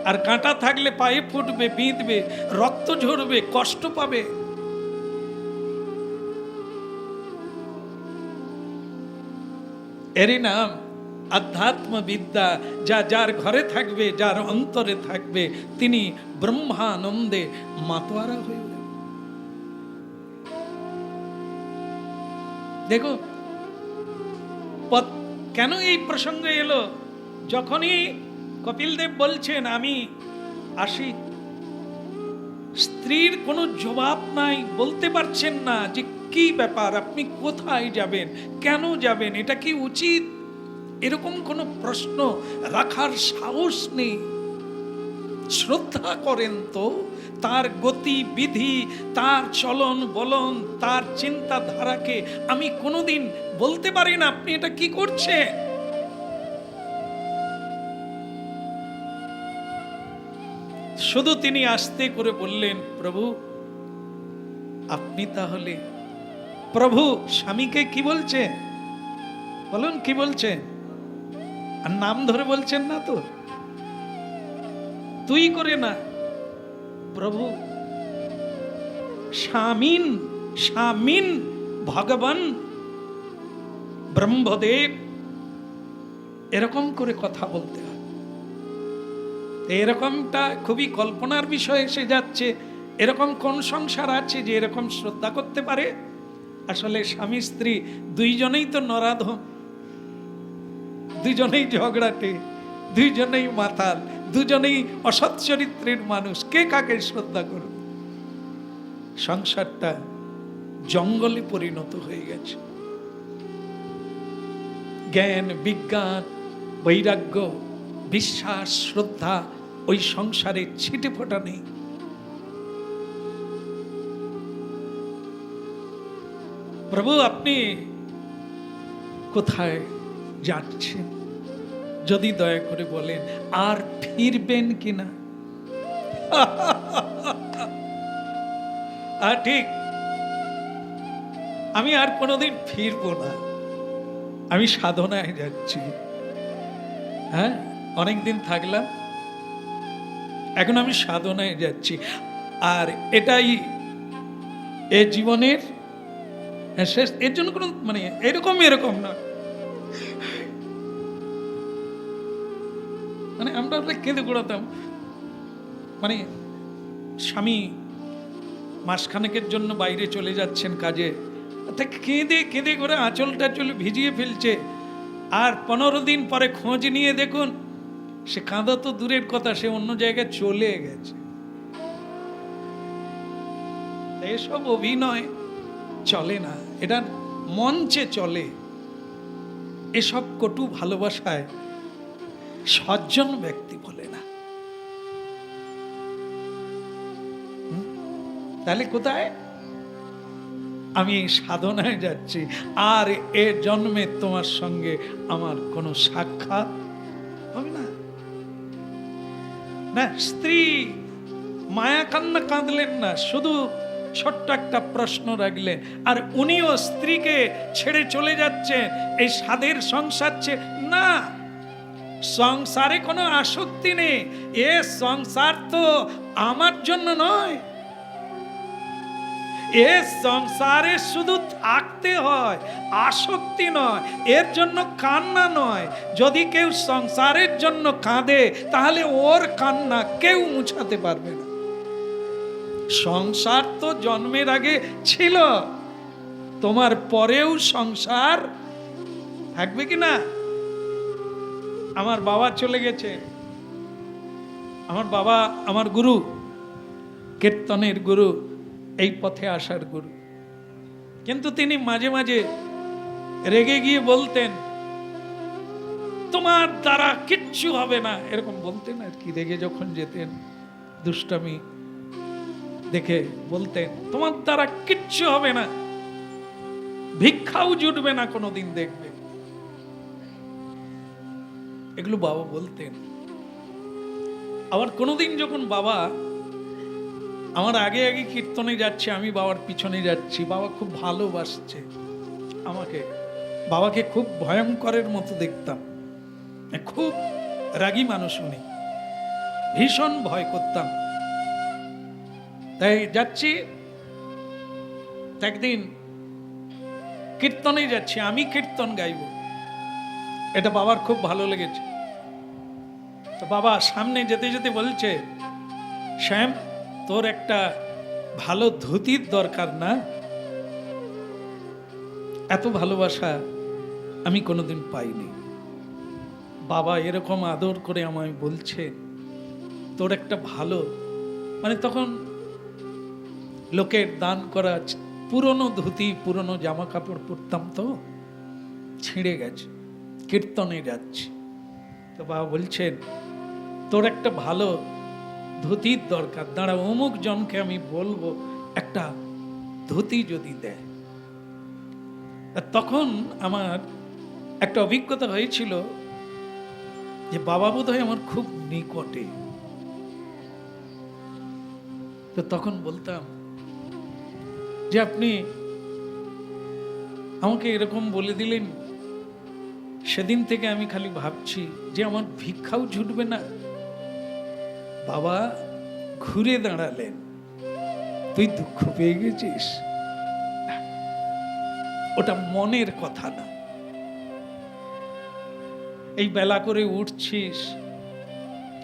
আর কাঁটা থাকলে পায়ে ফুটবে, বিঁধবে, রক্ত ঝরবে, কষ্ট পাবে। এরই নাম আধ্যাত্ম বিদ্যা। যা যার ঘরে থাকবে, যার অন্তরে থাকবে, তিনি ব্রহ্মানন্দে মাতোয়ারা হয়ে যাবে। দেখো কেন এই প্রসঙ্গ এলো? যখনই কপিল দেব বলছেন আমি আসি, স্ত্রীর কোনো জবাব নাই, বলতে পারছেন না যে কি ব্যাপার, আপনি কোথায় যাবেন, কেন যাবেন, এটা কি উচিত, এরকম কোনো প্রশ্ন রাখার সাহস নেই। শ্রদ্ধা করেন তো তার গতিবিধি, তার চলন বলন, তার চিন্তাধারাকে আমি কোনোদিন বলতে পারি না আপনি এটা কি করছেন। শুধু তিনি আস্তে করে বললেন, প্রভু আপনি তাহলে, প্রভু স্বামীকে কি বলছেন বলুন, কি বলছেন? আর নাম ধরে বলছেন না তো, তুই করে না, প্রভু স্বামীন, স্বামীন ভগবান ব্রহ্মদেব, এরকম করে কথা বলতে হয়। এরকমটা খুবই কল্পনার বিষয় এসে যাচ্ছে। এরকম কোন সংসার আছে যে এরকম শ্রদ্ধা করতে পারে? আসলে স্বামী স্ত্রী দুইজনেই তো নরাধম, দুইজনেই ঝগড়াটে, দুইজনেই মাতাল, দুজনেই অসৎ চরিত্রের মানুষ, কে কাকে শ্রদ্ধা করবে? সংসারটা জঙ্গলে পরিণত হয়ে গেছে। জ্ঞান, বিজ্ঞান, বৈরাগ্য, বিশ্বাস, শ্রদ্ধা ওই সংসারে ছিটে ফোটা নেই। প্রভু আপনি কোথায় যাচ্ছেন? যদি দয়া করে বলেন, আর ফিরবেন কিনা? আর ঠিক, আমি আর কোনোদিন ফিরবো না, আমি সাধনায় যাচ্ছি। হ্যাঁ, অনেকদিন থাকলাম, এখন আমি সাধনায় যাচ্ছি। আর এটাই এ জীবনের শেষ। এর জন্য কোনো মানে এরকম না, মানে আমরা কেঁদে কুড়াতাম। মানে স্বামী মাসখানেকের জন্য বাইরে চলে যাচ্ছেন কাজে, কেঁদে কেঁদে করে আঁচল টাচল ভিজিয়ে ফেলছে। আর 15 দিন পরে খোঁজ নিয়ে দেখুন, সে কাঁদা তো দূরের কথা, সে অন্য জায়গায় চলে গেছে। এসব অভিনয় চলে না, এটা মঞ্চে চলে। এসব কটু ভালোবাসায় সজ্জন ব্যক্তি বলে না। তাহলে কোথায়? আমি সাধনায় যাচ্ছি, আর এ জন্মে তোমার সঙ্গে আমার কোনো সাক্ষাৎ হবে না। না, স্ত্রী মায়া কান্না কাঁদলেন না, শুধু ছোট্ট একটা প্রশ্ন রাখলেন। আর উনিও স্ত্রীকে ছেড়ে চলে যাচ্ছেন এই সাধের সংসার না। সংসারে কোনো আসক্তি নেই, এ সংসার তো আমার জন্য নয়। এ সংসারে শুধু থাকতে হয়, আসক্তি নয়, এর জন্য কান্না নয়। যদি কেউ সংসারের জন্য কাঁদে, তাহলে ওর কান্না কেউ মুছাতে পারবে না। সংসার তো জন্মের আগে ছিল, তোমার পরেও সংসার থাকবে কি না? আমার বাবা চলে গেছে, আমার বাবা আমার গুরু, কীর্তনের গুরু, এই পথে আসার গুরু। কিন্তু তিনি মাঝে মাঝে রেগে গিয়ে বলতেন, তোমার দ্বারা কিচ্ছু হবে না, এরকম বলতেন আর কি। রেগে যখন যেতেন, দুষ্টামি দেখে বলতেন, তোমার দ্বারা কিচ্ছু হবে না, ভিক্ষাও জুটবে না কোনোদিন, দেখবে। এগুলো বাবা বলতেন। আবার কোনোদিন যখন বাবা আমার আগে আগে কীর্তনে যাচ্ছে, আমি বাবার পিছনে যাচ্ছি, বাবা খুব ভালোবাসছে আমাকে। বাবাকে খুব ভয়ঙ্করের মতো দেখতাম, খুব রাগী মানুষ উনি, ভীষণ ভয় করতাম। তাই যাচ্ছি, একদিন কীর্তনে যাচ্ছি, আমি কীর্তন গাইব, এটা বাবার খুব ভালো লেগেছে। তো বাবা সামনে যেতে যেতে বলছে, শ্যাম, তোর একটা ভালো ধুতির দরকার না? এত ভালোবাসা আমি কোনোদিন পাইনি। বাবা এরকম আদর করে আমায় বলছে, তোর একটা ভালো, মানে তখন লোকের দান করা পুরনো ধুতি, পুরনো জামা কাপড় পরতাম, তো ছিঁড়ে গেছে, কীর্তনে যাচ্ছি। তো বাবা বলছেন, তোর একটা ভালো ধুতির দরকার, দাঁড়া, অমুক জনকে আমি বলবো একটা ধুতি যদি দেয়। তখন আমার একটা অভিজ্ঞতা হয়েছিল যে বাবা বোধহয় আমার খুব নিকটে। তো তখন বলতাম যে আপনি আমাকে এরকম বলে দিলেন, সেদিন থেকে আমি খালি ভাবছি যে আমার ভিক্ষাও জুটবে না। বাবা ঘুরে দাঁড়ালেন, তুই দুঃখ পেয়ে গেছিস? ওটা মনের কথা না। এই বেলা করে উঠছিস,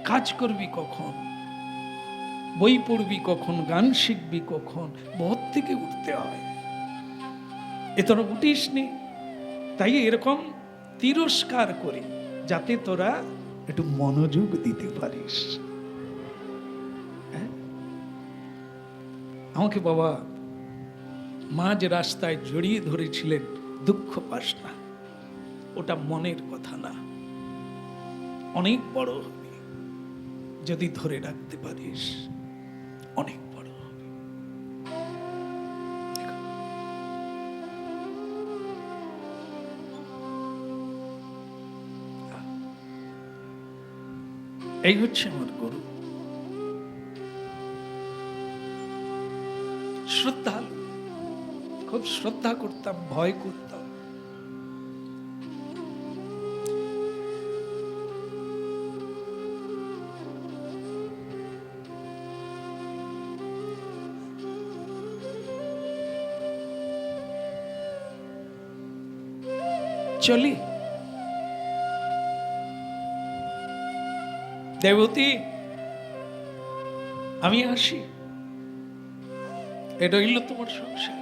কাজ করবি কখন, বই পড়বি কখন, গান শিখবি কখন, ভোর থেকে উঠতে হয়, এ তোরা উঠিস নি। তাই এরকম তিরস্কার করি যাতে তোরা একটু মনোযোগ দিতে পারিস। হ্যাঁ? আমাকে বাবা মাঝ রাস্তায় জড়িয়ে ধরেছিলেন, দুঃখ পাস না, ওটা মনের কথা না, অনেক বড় হবে যদি ধরে রাখতে পারিস, অনেক বড় হবে। এই হচ্ছে আমার গুরু, শ্রদ্ধালু, খুব শ্রদ্ধা করতাম, ভয় করতাম। চলি দেবতী, আমি আসি, এটা হইল তোমার সংসার।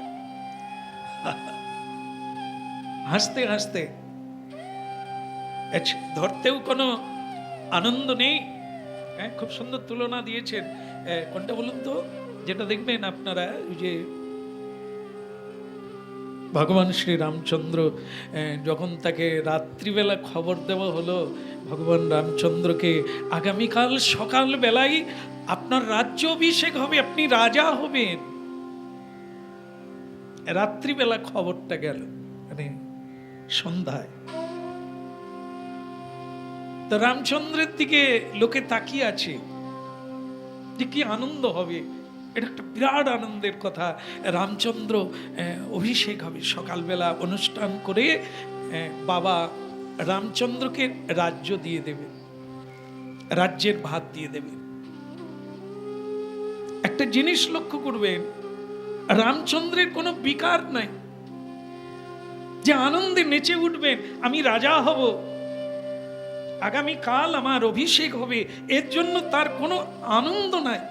হাসতে হাসতে, ধরতেও কোনো আনন্দ নেই। হ্যাঁ, খুব সুন্দর তুলনা দিয়েছেন। কোনটা বলুন তো, যেটা দেখবেন আপনারা, ওই যে ভগবান শ্রী রামচন্দ্র যখন তাকে রাত্রিবেলা খবর দেওয়া হলো, ভগবান রামচন্দ্রকে আগামীকাল সকাল বেলায় আপনার রাজ্য অভিষেক হবে, আপনি রাজা হবেন। রাত্রিবেলা খবরটা গেল, মানে সন্ধ্যায়। তো রামচন্দ্রের দিকে লোকে তাকিয়ে আছে যে কি আনন্দ হবে, এটা একটা বিরাট আনন্দের কথা। রামচন্দ্র অভিষেক হবে, সকালবেলা অনুষ্ঠান করে বাবা রামচন্দ্রকে রাজ্য দিয়ে দেবে, রাজ্যের ভাত দিয়ে দেবে। একটা জিনিস লক্ষ্য করবেন, রামচন্দ্রের কোনো বিকার নাই যে আনন্দে নেচে উঠবেন, আমি রাজা হব, আগামীকাল আমার অভিষেক হবে, এর জন্য তার কোনো আনন্দ নাই।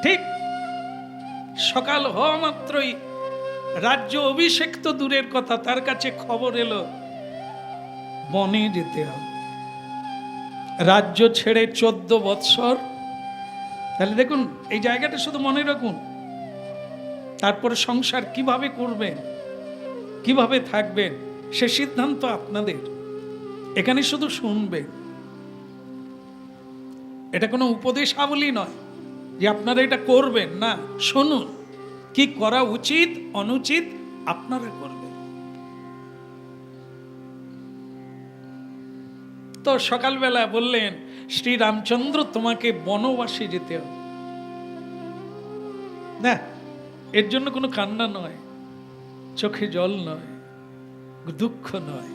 ঠিক সকাল হওয়া মাত্রই রাজ্য অভিষেক তো দূরের কথা, তার কাছে খবর এলো বনে যেতে হবে, রাজ্য ছেড়ে 14 বৎসর। তাহলে দেখুন, এই জায়গাটা শুধু মনে রাখুন। তারপরে সংসার কিভাবে করবেন, কিভাবে থাকবেন, সে সিদ্ধান্ত আপনাদের। এখানে শুধু শুনবেন, এটা কোনো উপদেশাবলী নয় যে আপনারা এটা করবেন, না, শুনুন কি করা উচিত অনুচিত আপনারা করবেন। তো সকালবেলা বললেন, শ্রী রামচন্দ্র তোমাকে বনবাসে যেতে হবে। না, এর জন্য কোনো কান্না নয়, চোখে জল নয়, দুঃখ নয়।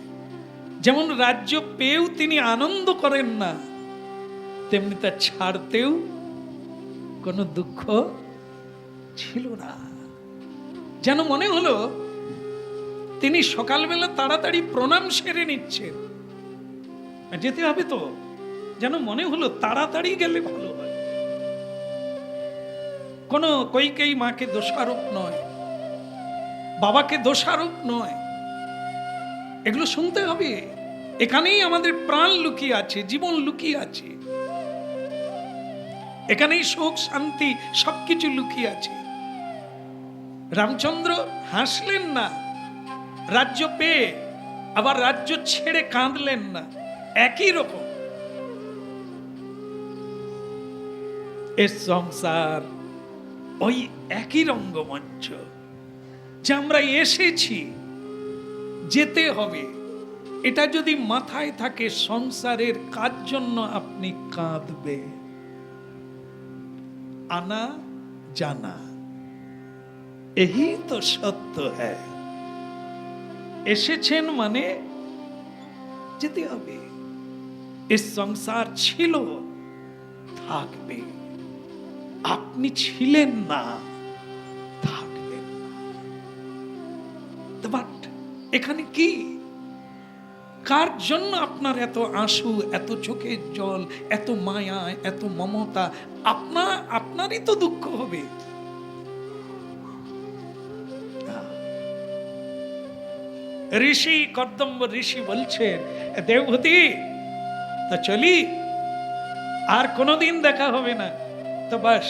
যেমন রাজ্য পেয়েও তিনি আনন্দ করেন না, তেমনি তা ছাড়তেও কোনো দুঃখ ছিল না। যেন মনে হলো তিনি সকালবেলা তাড়াতাড়ি প্রণাম সেরে নিচ্ছেন, যেতে হবে তো, যেন মনে হলো তাড়াতাড়ি গেলে ভালো হয়। কোনো কইকেই মাকে দোষারোপ নয়, বাবাকে দোষারোপ নয়, এগুলো শুনতে হবে। এখানেই আমাদের প্রাণ লুকিয়ে আছে, জীবন লুকিয়ে আছে, এখানেই সুখ শান্তি সবকিছু লুকিয়ে আছে। রামচন্দ্র হাসলেন না রাজ্য পেয়ে, আবার রাজ্য ছেড়ে কাঁদলেন না, একই রকম। এ সংসার ওই একই রঙ্গমঞ্চ, যে আমরা এসেছি, যেতে হবে, এটা যদি মাথায় থাকে, সংসারের কাজ জন্য আপনি কাঁদবে। আনা জানা এই তো সত্য হ্যাঁ। এসেছেন মানে যেতে হবে। এ সংসার ছিল, থাকবে। আপনি ছিলেন না, থাকবেন না। বাট এখানে কি, কার জন্য আপনার এত আঁসু, এত চোখের জল, এত মায়া, এত মমতা? আপনারই তো দুঃখ হবে। ঋষি কর্দম্ব ঋষি বলছেন, দেবভূতি তা চলি, আর কোনোদিন দেখা হবে না, তো বাস।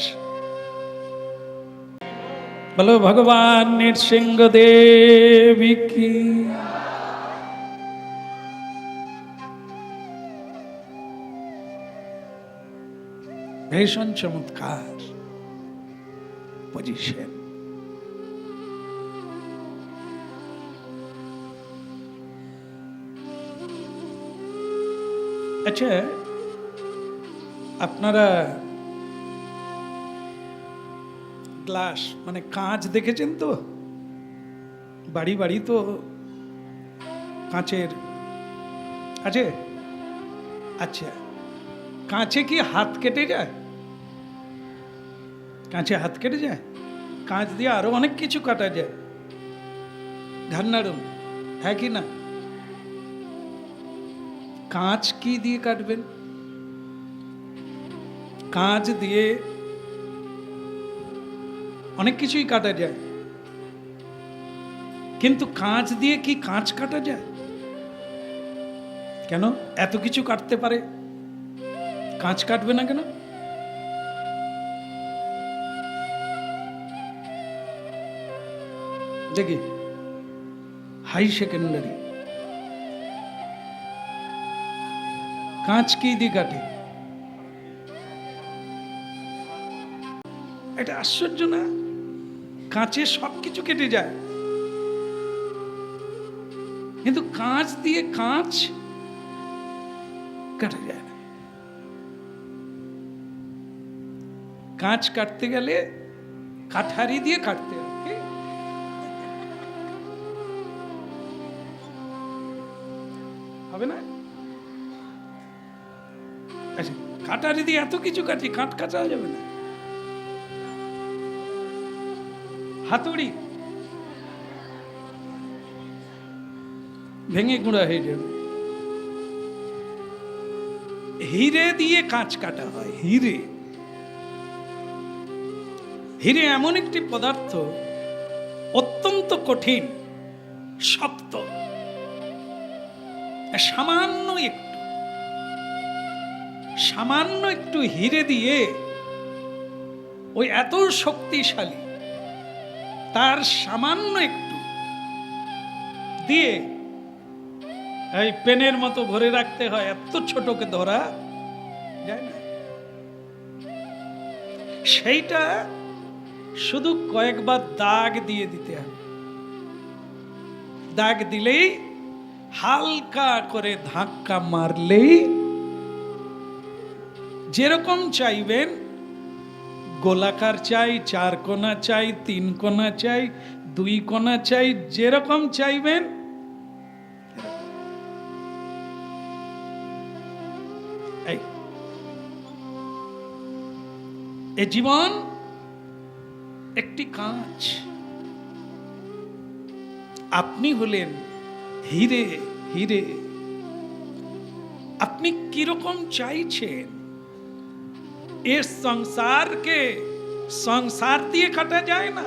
বলো ভগবান নৃসিংহদেব কি। ভীষণ চমৎকার পজিশন। আচ্ছা, আপনারা গ্লাস মানে কাঁচ দেখেছেন তো? বাড়ি বাড়ি তো কাঁচের আছে। আচ্ছা, কাঁচে কি হাত কেটে যায়? কাঁচে হাত কেটে যায়? কাঁচ দিয়ে আরো অনেক কিছু কাটা যায়, ঘাড় নাড়ুন, হ্যাঁ কি না? কাঁচ কি দিয়ে কাটবেন? কাঁচ দিয়ে অনেক কিছুই কাটা যায়, কিন্তু কাঁচ দিয়ে কি কাঁচ কাটা যায়? কেন? এত কিছু কাটতে পারে, কাঁচ কাটবে না কেন? দেখি, হাই সেকেন্ডারি কাঁচ কি দিয়ে কাটে? এটা আশ্চর্য না? কাঁচে সব কিছু কেটে যায়, কিন্তু কাঁচ দিয়ে কাঁচ কাটা যায় না। কাঁচ কাটতে গেলে কাঠারি দিয়ে কাটতে হবে, হবে না? আচ্ছা, কাটারি দিয়ে এত কিছু কাটি, কাঠ কাটা যাবে না। হাতুড়ি ভেঙে গুঁড়া হয়ে যাবে। হিরে দিয়ে কাঁচ কাটা হয়। হিরে, হিরে এমন একটি পদার্থ, অত্যন্ত কঠিন, শক্ত। সামান্য একটু হিরে দিয়ে ওই এত শক্তিশালী, তার সামান্য একটু দিয়ে এই পেনের মতো ভরে রাখতে হয়, এত ছোটকে ধরা যায় না। সেইটা শুধু কয়েকবার দাগ দিয়ে দিতে হবে। দাগ দিলেই, হালকা করে ধাক্কা মারলেই, যেরকম চাইবেন, গোলাকার চাই, 4 কোণা চাই, 3 কোণা চাই, 2 কোণা চাই, যেরকম চাইবেন এ জীবন একটি কাঁচ। আপনি হলেন হিরে। হিরে আপনি কিরকম চাইছেন? এ সংসারকে সংসার দিয়ে কাটা যায় না।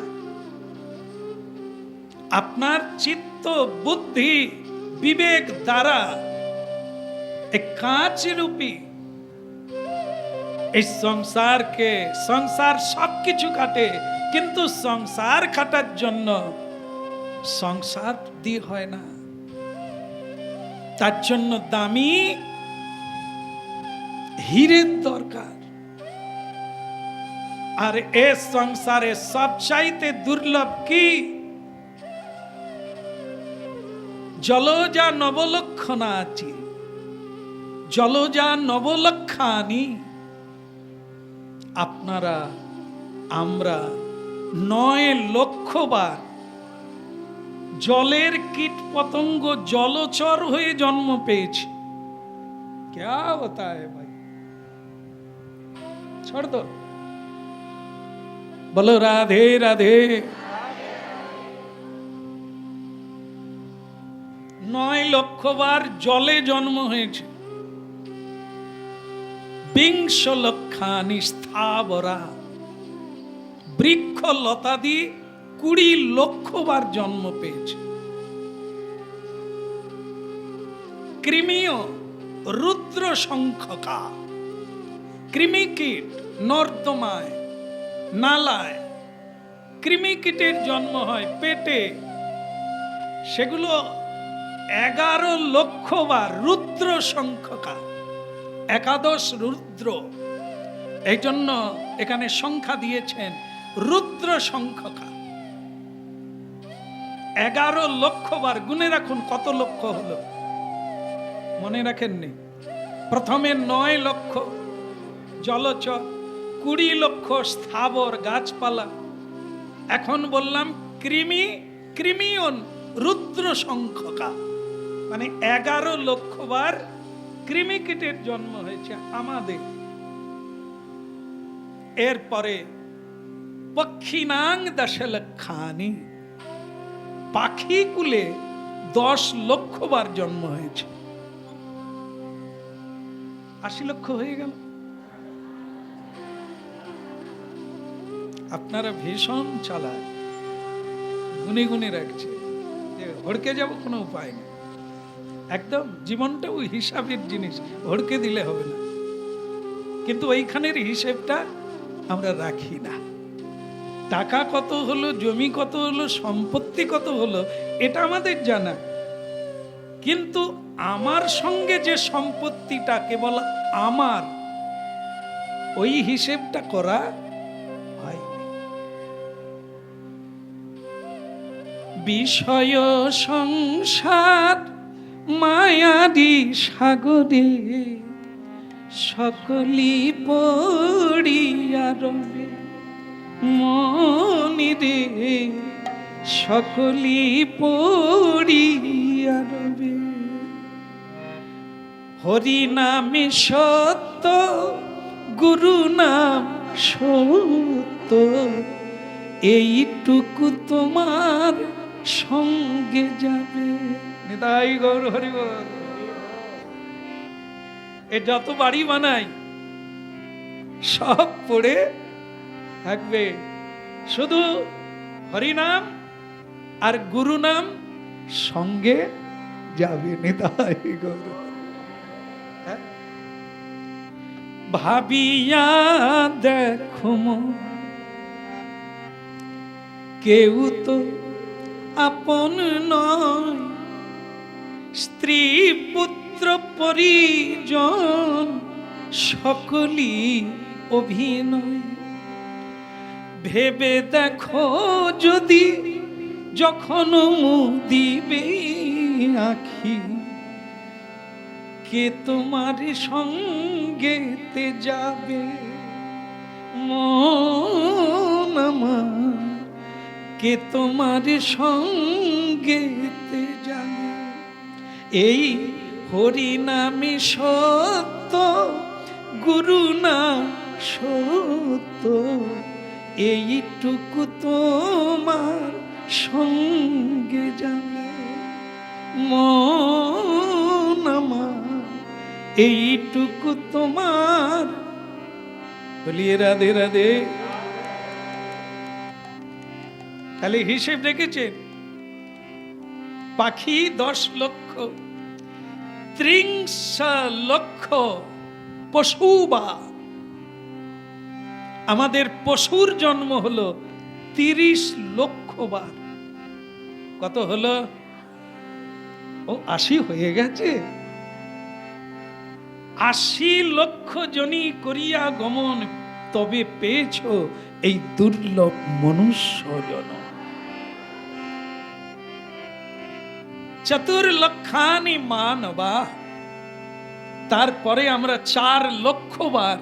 আপনার চিত্ত, বুদ্ধি, বিবেক দ্বারা এক কাঁচ রূপী এই সংসারকে, সংসার সবকিছু কাটে, কিন্তু সংসার কাটার জন্য সংসার দিয়ে হয় না। তার জন্য দামি হীরের দরকার। আর এ সংসারে সবচাইতে দুর্লভ কি? জলজা নবলক্ষণাচি, জলজা নবলক্ষানি। আপনারা, আমরা 9 লক্ষ বার জলের কীট পতঙ্গ, জলচর হয়ে জন্ম পেয়েছি। क्या होता है भाई? छोड़ दो, बोलो राधे राधे। 9 লক্ষ বার জলে জন্ম হয়েছে। 20 লক্ষানি স্থাবরা, বৃক্ষ লতাদি 20 লক্ষ বার জন্ম পেয়েছে। কৃমিও, রুদ্র রুদ্র সংখ্যকা। কৃমিকীট নর্দমায়, নালায় কৃমিকীটের জন্ম হয় পেটে, সেগুলো 11 লক্ষ বার রুদ্র সংখ্যকা, একাদশ রুদ্র। এই জন্য এখানে সংখ্যা দিয়েছেন রুদ্র সংখ্যকা। 11 লক্ষ বার গুনে রাখুন কত লক্ষ হলো, মনে রাখেননি? প্রথমে 9 লক্ষ জলচর, 20 লক্ষ স্থাবর গাছপালা, এখন বললাম কৃমি, কৃমিয়ন রুদ্র সংখ্যকা, মানে 11 লক্ষ বার কৃমিকীটের জন্ম হয়েছে আমাদের। এরপরে পক্ষিনাং দশলক্ষানি, পাখি কুলে 10 লক্ষ বার জন্ম হয়েছে। 80 লক্ষ হয়ে গেল। আপনারা ভীষণ চালাক, গুনে গুনে রাখছে, হড়কে যাব কোনো উপায় নেই। একদম জীবনটাও হিসাবের জিনিস, হড়কে দিলে হবে না। কিন্তু ওইখানের হিসেবটা আমরা রাখি না। টাকা কত হলো, জমি কত হলো, সম্পত্তি কত হলো, এটা আমাদের জানা, কিন্তু আমার সঙ্গে যে সম্পত্তিটা কেবল আমার, ওই হিসেবটা করা হয়নি। বিষয় সংসার মায়ারি সাগরে সকলি পড়িয়া রবে, মনিরে সকলি পড়িয়া রবে। হরি নামে সত্য, গুরু নাম সত্য, এইটুকু তোমার সঙ্গে যাবে। নিতাই গৌর হরি বল। এ যত বাড়ি বানাই সব পড়ে থাকবে, শুধু হরিনাম আর গুরু নাম সঙ্গে যাবে। নিতাই গৌর। ভাবিয়া দেখো কেউ তো আপন নয়, স্ত্রী পুত্র পরিজন সকলি অভিনয়। ভেবে দেখো যদি যখন মুদিবে আখি, কে তোমার সঙ্গেতে যাবে। মন আমার কে তোমার সঙ্গেতে যাবে। এই হরি নামে সত্য, গুরু নাম সত্য, এইটুকু তোমার সঙ্গে যাবে। মন আমার এইটুকু তোমার। বলিয়ে রাধে রাধে। তাহলে হিসেব রেখেছেন, পাখি 10 লক্ষ, 30 লক্ষ পশু, বা আমাদের পশুর জন্ম হলো 30 লক্ষ বার। কত হলো? ও 80 হয়ে গেছে। 80 লক্ষ জনি করিয়া গমন, তবে পেয়েছ এই দুর্লভ মনুষ্য জন্ম। চতুর্লক্ষানি মানবা, তারপরে আমরা 4 লক্ষ বার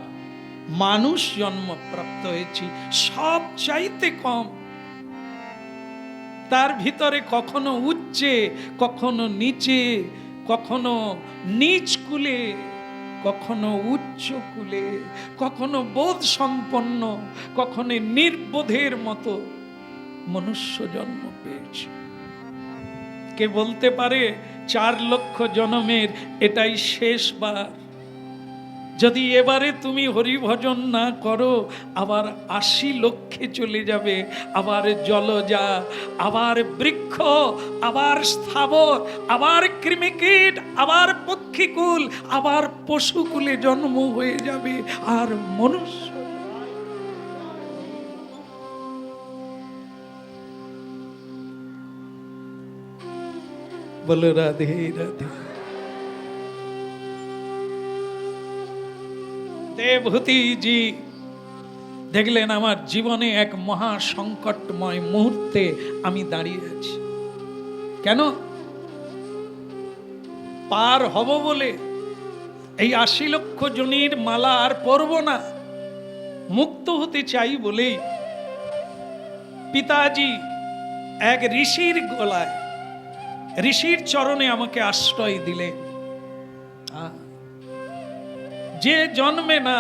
মানুষ জন্ম প্রাপ্ত হয়েছি, সব চাইতে কম। তার ভিতরে কখনো উচ্চে, কখনো নিচে, কখনো নিচ কুলে, কখনো উচ্চ কুলে, কখনো বোধ সম্পন্ন, কখনো নির্বোধের মতো মনুষ্য জন্ম পেয়েছে। কে বলতে পারে 4 লক্ষ জন্মের এটাই শেষবার? যদি এবারে তুমি হরিভজন না করো, আবার 80 লক্ষে চলে যাবে, আবার জলজা, আবার বৃক্ষ, আবার স্থাবর, আবার কৃমিকীট, আবার পক্ষীকুল, আবার পশুকুলে জন্ম হয়ে যাবে, আর মনুষ্য। বলো রাধে রাধে। দেবহূতিজি দেখলেন আমার জীবনে এক মহা সংকটময় মুহূর্তে আমি দাঁড়িয়ে আছি। কেন? পার হব বলে এই 80 লক্ষ জনির মালা আর পরব না, মুক্ত হতে চাই বলেই পিতাজি এক ঋষির গলায়, ঋষির চরণে আমাকে আশ্রয় দিলে। যে জন্মে না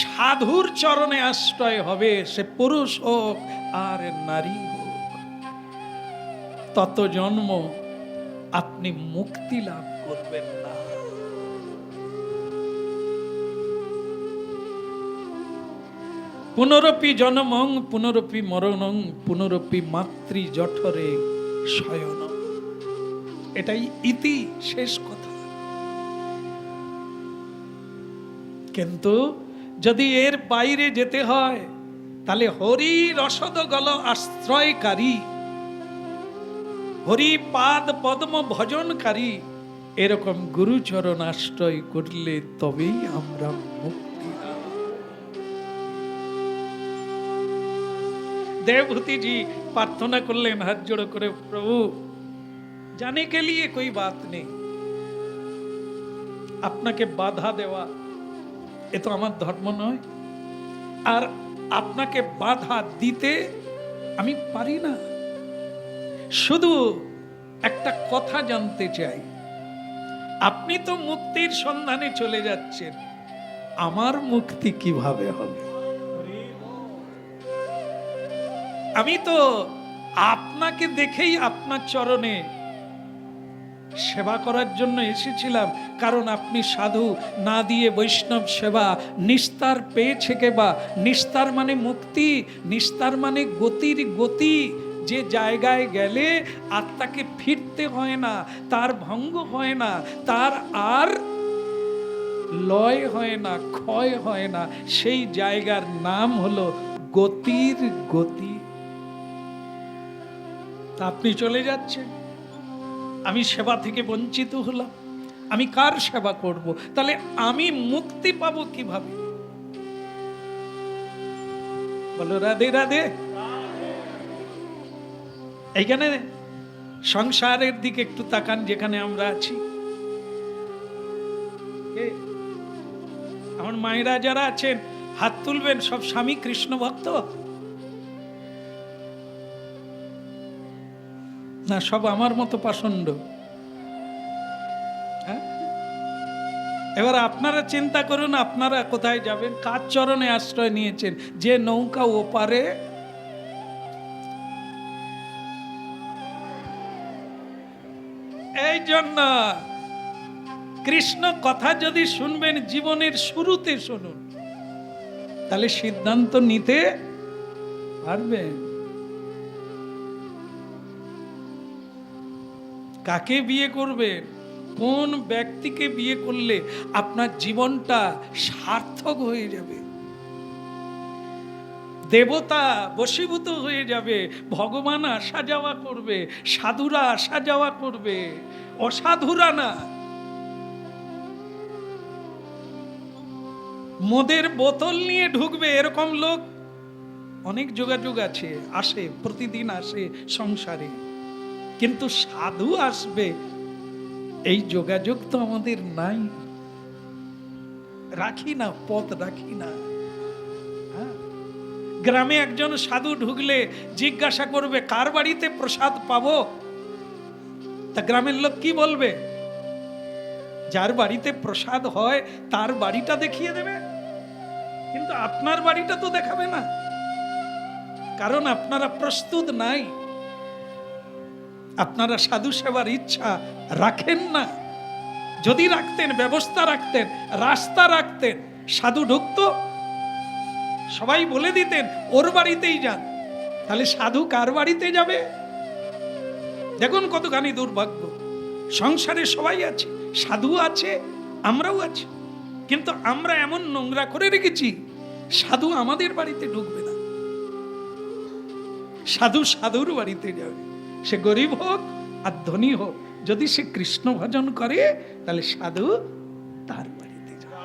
সাধুর চরণে আশ্রয় হবে, সে পুরুষ হোক আর নারী হোক, তত জন্ম আপনি মুক্তি লাভ করবেন না। পুনরপি জন্মং পুনরপি মরণং পুনরপি মাতৃ জঠরে শয়ন। এটাই ইতি, শেষ কথা। কিন্তু যদি এর বাইরে যেতে হয়, তাহলে হরি রসদ গল আশ্রয়কারী, হরি পাদ পদ্ম ভজনকারী এরকম গুরুচরণ আশ্রয় করলে তবেই আমরা মুক্তি লাভ। देवभूति প্রার্থনা করলেন হাত জোড় করে, প্রভু जाने के लिए कोई बात नहीं, আপনাকে বাধা দেওয়া এ তো আমার ধর্ম নয়, আর আপনাকে বাধা দিতে আমি পারি না। শুধু একটা কথা জানতে চাই, আপনি তো মুক্তির সন্ধানে চলে যাচ্ছেন, আমার মুক্তি কিভাবে হবে? আমি তো আপনাকে দেখেই আপনার চরণে সেবা করার জন্য এসেছিলাম, কারণ আপনি সাধু, না দিয়ে বৈষ্ণব সেবা নিস্তার পেয়েছে কেবা। নিস্তার মানে মুক্তি, নিস্তার মানে গতির গতি। যে জায়গায় গেলে আত্মাকে ফিরতে হয় না, তার ভঙ্গ হয় না, তার আর লয় হয় না, ক্ষয় হয় না, সেই জায়গার নাম হলো গতির গতি। তা আপনি চলে যাচ্ছেন, আমি সেবা থেকে বঞ্চিত হলাম, আমি কার সেবা করব? তাহলে আমি মুক্তি পাবো কিভাবে? বলো রাধে রাধে। এইখানে সংসারের দিকে একটু তাকান, যেখানে আমরা আছি। আমার মায়েরা যারা আছেন হাত তুলবেন, সব স্বামী কৃষ্ণ ভক্ত না? সব আমার মতো পাষণ্ড? এবার আপনারা চিন্তা করুন, আপনারা কোথায় যাবেন, কার চরণে আশ্রয় নিয়েছেন? যে নৌকা ওপারে, এই জন্য কৃষ্ণ কথা যদি শুনবেন জীবনের শুরুতে শুনুন, তাহলে সিদ্ধান্ত নিতে পারবেন। কাকে বিয়ে করবেন, কোন ব্যক্তিকে বিয়ে করলে আপনার জীবনটা সার্থক হয়ে যাবে, দেবতা বশীভূত হয়ে যাবে, ভগবান আসা যাওয়া করবে, সাধুরা আসা যাওয়া করবে, অসাধুরা না। মদের বোতল নিয়ে ঢুকবে এরকম লোক অনেক যোগাযোগ আছে, আসে, প্রতিদিন আসে সংসারে, কিন্তু সাধু আসবে এই যোগাযোগ তো আমাদের নাই, রাখি না, পথ রাখি না। গ্রামে একজন সাধু ঢুকলে জিজ্ঞাসা করবে কার বাড়িতে প্রসাদ পাবো, তা গ্রামের লোক কি বলবে? যার বাড়িতে প্রসাদ হয় তার বাড়িটা দেখিয়ে দেবে, কিন্তু আপনার বাড়িটা তো দেখাবে না, কারণ আপনারা প্রস্তুত নাই, আপনারা সাধু সেবার ইচ্ছা রাখেন না। যদি রাখতেন, ব্যবস্থা রাখতেন, রাস্তা রাখতেন, সাধু ঢুকতো? সবাই বলে দিতেন ওর বাড়িতেই যান, তাহলে সাধু কার বাড়িতে যাবে? দেখুন কতখানি দুর্ভাগ্য। সংসারে সবাই আছে, সাধু আছে, আমরাও আছি, কিন্তু আমরা এমন নোংরা করে রেখেছি সাধু আমাদের বাড়িতে ঢুকবে না। সাধু সাধুর বাড়িতে যাবে, সে গরিব হোক আর ধনী হোক, যদি সে কৃষ্ণ ভজন করে তাহলে সাধু তার বাড়িতে যাবে।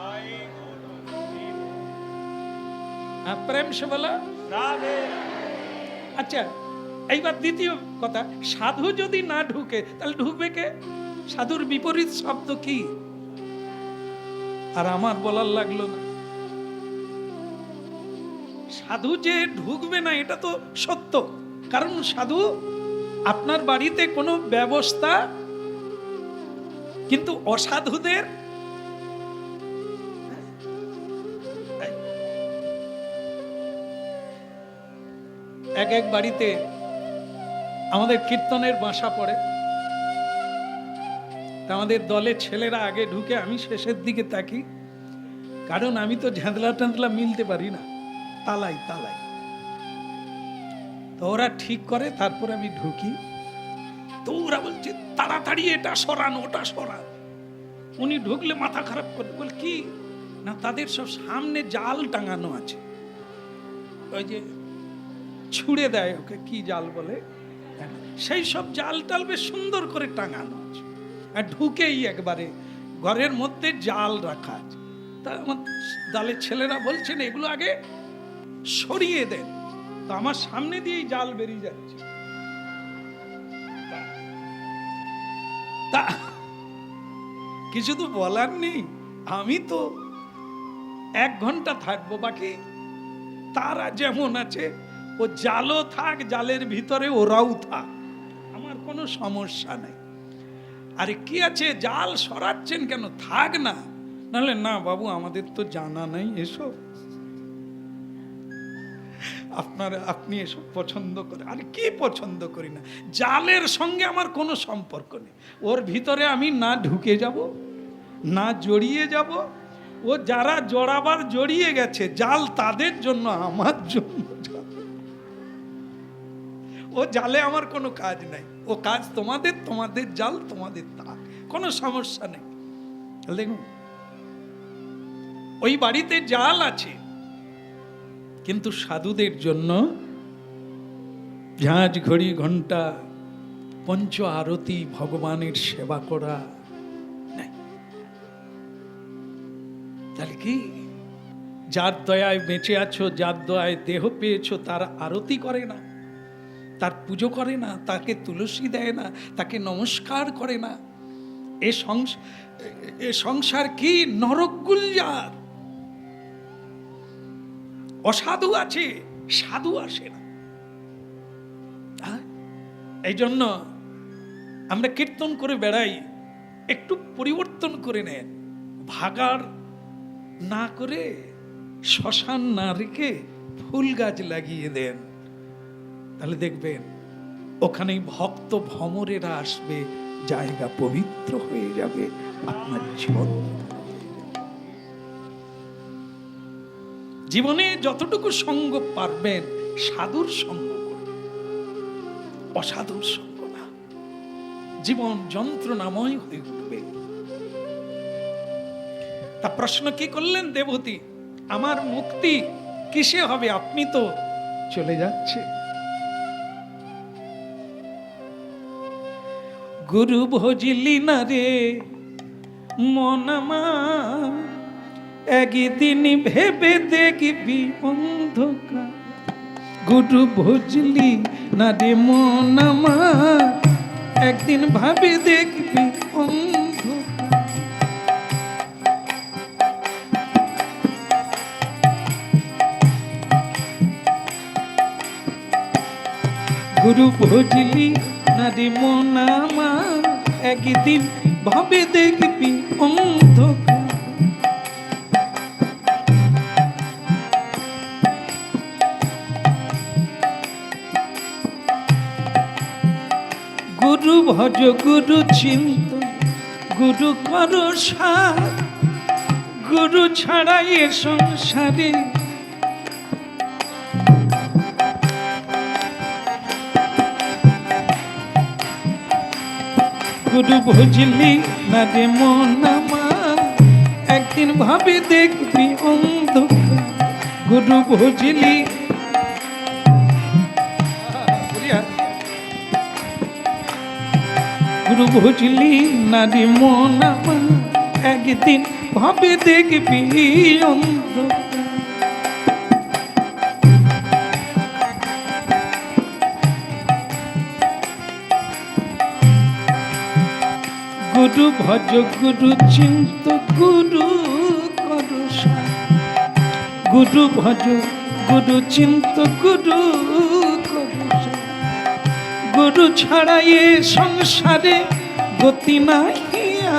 প্রেম সে বলা। আচ্ছা, এইবার দ্বিতীয় কথা, সাধু যদি না ঢুকে তাহলে ঢুকবে কে? সাধুর বিপরীত শব্দ কি? আর আমার বলার লাগলো না। সাধু যে ঢুকবে না এটা তো সত্য, কারণ সাধু আপনার বাড়িতে কোনো ব্যবস্থা, কিন্তু অসাধুদের এক এক বাড়িতে আমাদের কীর্তনের বাসা পড়ে, আমাদের দলের ছেলেরা আগে ঢুকে, আমি শেষের দিকে তাকি, কারণ আমি তো ঝাঁদলা টাঁদলা মিলতে পারি না, তালাই তালাই। তো ওরা ঠিক করে, তারপর আমি ঢুকি, তো ওরা বলছে তাড়াতাড়ি এটা সরান ওটা সরান। উনি ঢুকলে মাথা খারাপ করে বল কি না, তাদের সব সামনে জাল টাঙানো আছে, ওই যে ছুঁড়ে দেয় ওকে কি জাল বলে, সেই সব জাল টাল বেশ সুন্দর করে টাঙানো আছে, আর ঢুকেই একবারে ঘরের মধ্যে জাল রাখা আছে। তা আমার দলের ছেলেরা বলছেন এগুলো আগে সরিয়ে দেন, তো আমার সামনে দিয়েই জাল বেরিয়ে যাচ্ছে। তা কিছু তো বলার নেই, আমি তো 1 ঘন্টা থাকবো, বাকি তারা যেমন আছে, ও জালও থাক, জালের ভিতরে ওরাও থাক, আমার কোনো সমস্যা নেই। আরে কি আছে, জাল সরাচ্ছেন কেন, থাক না। নাহলে না বাবু আমাদের তো জানা নেই এসব, আপনি এসব পছন্দ করে। আরে কি পছন্দ করি না, জালের সঙ্গে আমার কোনো সম্পর্ক নেই, ওর ভিতরে আমি না ঢুকে যাব না জড়িয়ে যাব। ও যারা জড়াবার জড়িয়ে গেছে, জাল তাদের জন্য, আমার জন্য ও জালে আমার কোনো কাজ নাই, ও কাজ তোমাদের, তোমাদের জাল তোমাদের, তার কোনো সমস্যা নেই। দেখুন ওই বাড়িতে জাল আছে, কিন্তু সাধুদের জন্য ঝাঁঝ ঘড়ি ঘন্টা পঞ্চ আরতি, ভগবানের সেবা করা নাই। তাহলে কি, যার দয়ায় বেঁচে আছো, যার দয়ায় দেহ পেয়েছো, তার আরতি করে না, তার পুজো করে না, তাকে তুলসী দেয় না, তাকে নমস্কার করে না। এ সংসার কি নরক গুলজার। অসাধু আছে, সাধু আসে না। এই জন্য আমরা কীর্তন করে বেড়াই, একটু পরিবর্তন করে নেন, ভাগার না করে, শ্মশান না রেখে ফুল গাছ লাগিয়ে দেন, তাহলে দেখবেন ওখানেই ভক্ত ভ্রমরেরা আসবে, জায়গা পবিত্র হয়ে যাবে, আপনার জীবন। জীবনে যতটুকু সঙ্গ পারবেন সাধুর সঙ্গ করবেন, অসাধুর সঙ্গ না, জীবন যন্ত্রণাময় হয়ে উঠবে। তা প্রশ্ন কি করলেন দেবতী, আমার মুক্তি কিসে হবে, আপনি তো চলে যাচ্ছে। গুরু ভজিলি না রে মন আমার, একদিন ভেবে দেখবি অন্ধকার। গুরু ভজলি না রে মন আমার, একদিন ভাবে দেখবি অন্ধকার। গুরু ভজলি না রে মন আমার, একদিন ভাবে দেখবি অন্ধকার। গুরু ভজ গুরু চিন্ত, গুরু করো সার, গুরু ছাড়া এ সংসারে গুরু বুঝলি না রে মন আমার, একদিন ভাবে দেখবি অন্ধকার। গুরু বুঝলি গুরু বুঝলি না রে মন আমার, একদিন ভাবে দেখবি অন্ধকার। গুরু ভজ গুরু চিন্ত গুরু করো সার, গুরু ভজ গুরু চিন্ত গুরু করো সার। গুরু ছাড়া এ সংসারে গতি নাহিয়া,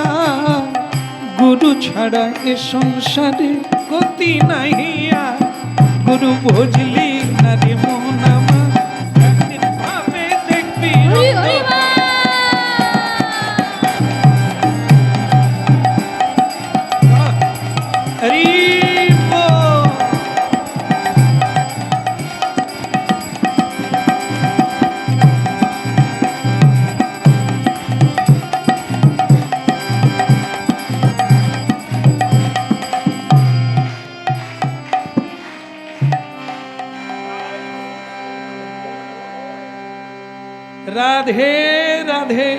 গুরু ছাড়া এ সংসারে গতি নাহিয়া। গুরু বুঝলি না রে মন আমার, একদিন ভাবে দেখবি হরি বল। রাধে রাধে।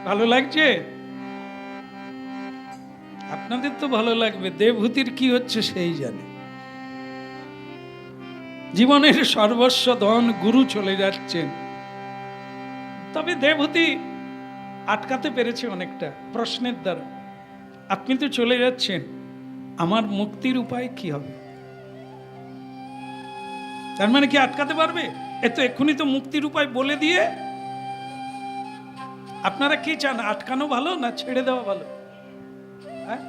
ভালো লাগছে? আপনাদের তো ভালো লাগবে, দেবহূতির কি হচ্ছে সেই জানে। জীবনের সর্বস্ব ধন গুরু চলে যাচ্ছেন, তবে দেবহূতি আটকাতে পেরেছে অনেকটা প্রশ্নের দ্বারা। আপনি তো চলে যাচ্ছেন, আমার মুক্তির উপায় কি হবে? তার মানে কি আটকাতে পারবে? এ তো এক্ষুনি তো মুক্তির উপায় বলে দিয়ে, আপনারা কি চান, আটকানো ভালো না ছেড়ে দেওয়া ভালো? হ্যাঁ,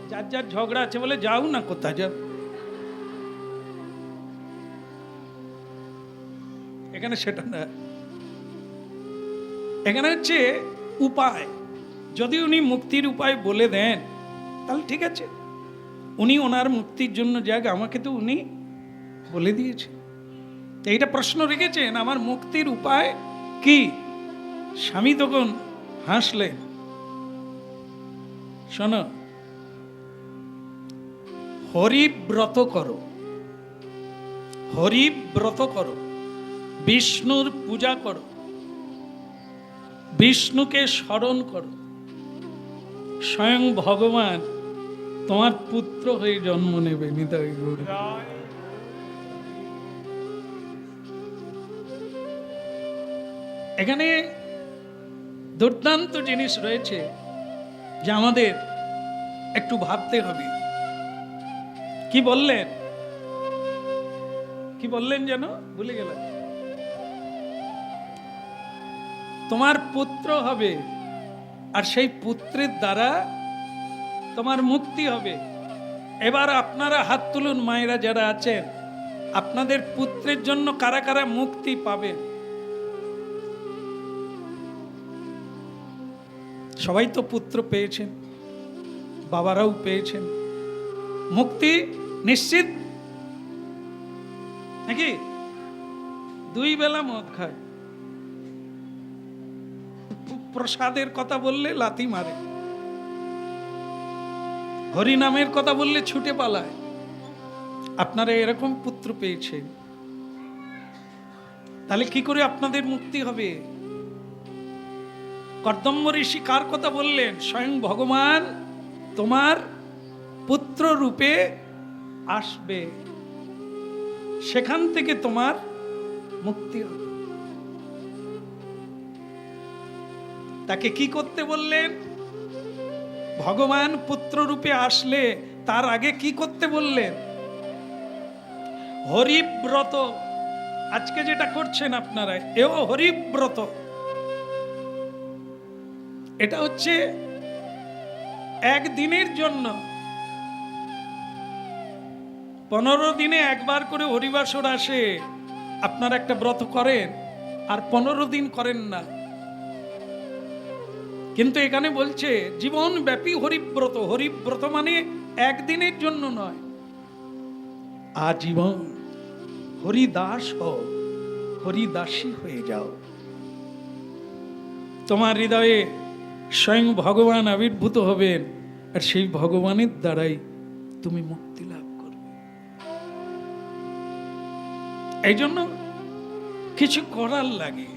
যার যার ঝগড়া আছে বলে যাও না, কোথায় যাও? এখানে সেটা না, এখানে হচ্ছে উপায়। যদি উনি মুক্তির উপায় বলে দেন তাহলে ঠিক আছে, উনি ওনার মুক্তির জন্য যাক, আমাকে তো উনি বলে দিয়েছে। এইটা প্রশ্ন রেখেছেন, আমার মুক্তির উপায় কি? স্বামী তখন হাসলেন, শোনো, হরিব্রত করো, হরিব্রত করো, বিষ্ণুর পূজা করো, বিষ্ণুকে স্মরণ করো, স্বয়ং ভগবান তোমার পুত্র হয়ে জন্ম নেবে। নিতাই গৌর। এখানে দুর্দান্ত জিনিস রয়েছে যে আমাদের একটু ভাবতে হবে। কি বললেন, কি বললেন যেন ভুলে গেলাম। তোমার পুত্র হবে, আর সেই পুত্রের দ্বারা তোমার মুক্তি হবে। এবার আপনারা হাত তুলুন, মায়েরা যারা আছেন, আপনাদের পুত্রের জন্য কারা কারা মুক্তি পাবেন? সবাই তো পুত্র পেয়েছেন, বাবারাও পেয়েছেন, মুক্তি নিশ্চিত নাকি? 2 বেলা মদ খায়, প্রসাদের কথা বললে লাথি মারে, হরি নামের কথা বললে ছুটে পালায়। আপনারা এরকম পুত্র পেয়েছেন, তাহলে কি করে আপনাদের মুক্তি হবে? কর্দম্য ঋষি কার কথা বললেন? স্বয়ং ভগবান তোমার পুত্র রূপে আসবে, সেখান থেকে তোমার মুক্তি হবে। তাকে কি করতে বললেন? ভগবান পুত্র রূপে আসলে তার আগে কি করতে বললেন? হরিব্রত। আজকে যেটা করছেন আপনারা, এও হরিব্রত। এটা হচ্ছে একদিনের জন্য। 15 দিনে একবার করে হরিবাসর আসে, আপনারা একটা ব্রত করেন, আর 15 দিন করেন না। কিন্তু এখানে বলছে জীবন ব্যাপী হরিব্রত। হরিব্রত মানে একদিনের জন্য নয়, আজীবন হরিদাস হও, হরিদাসী হয়ে যাও। তোমার হৃদয়ে স্বয়ং ভগবান আবির্ভূত হবেন, আর সেই ভগবানের দ্বারাই তুমি মুক্তি লাভ করবে। এই জন্য কিছু করার লাগে,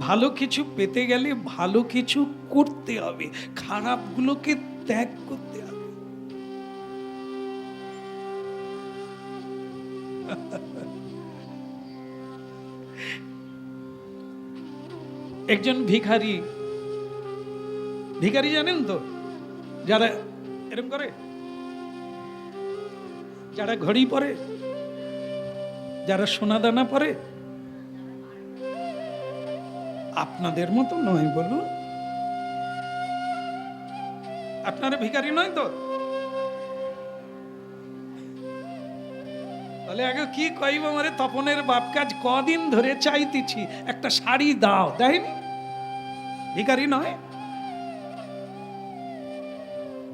ভালো কিছু পেতে গেলে ভালো কিছু করতে হবে, খারাপগুলোকে ত্যাগ করতে হবে। একজন ভিখারি, ভিখারি জানেন তো, যারা এরকম করে, যারা ঘড়ি পরে, যারা সোনা দানা পরে, আপনাদের মতো নয় বলুন, আপনারা ভিখারি নয় তো? তাহলে আগে কি কইব, আমারে তপনের বাপ কাজ কদিন ধরে চাইতেছি একটা শাড়ি দাও, দেয়নি? ভিখারি নয়?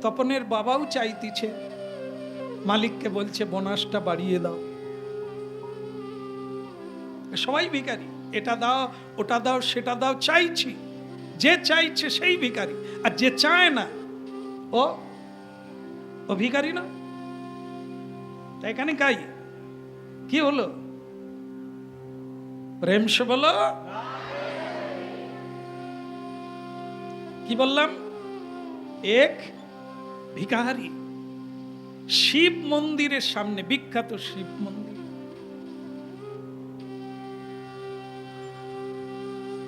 তপনের বাবাও চাইতেছে, মালিককে বলছে বোনাসটা বাড়িয়ে দাও। সবাই ভিখারি, এটা দাও ওটা দাও সেটা দাও চাইছি। যে চাইছে সেই ভিখারি, আর যে চায় না ও ভিখারি না। তাই এখানে গাই কি হলো? প্রেম সে বলো। কি বললাম? এক ভিখারি শিব মন্দিরের সামনে, বিখ্যাত শিব মন্দির।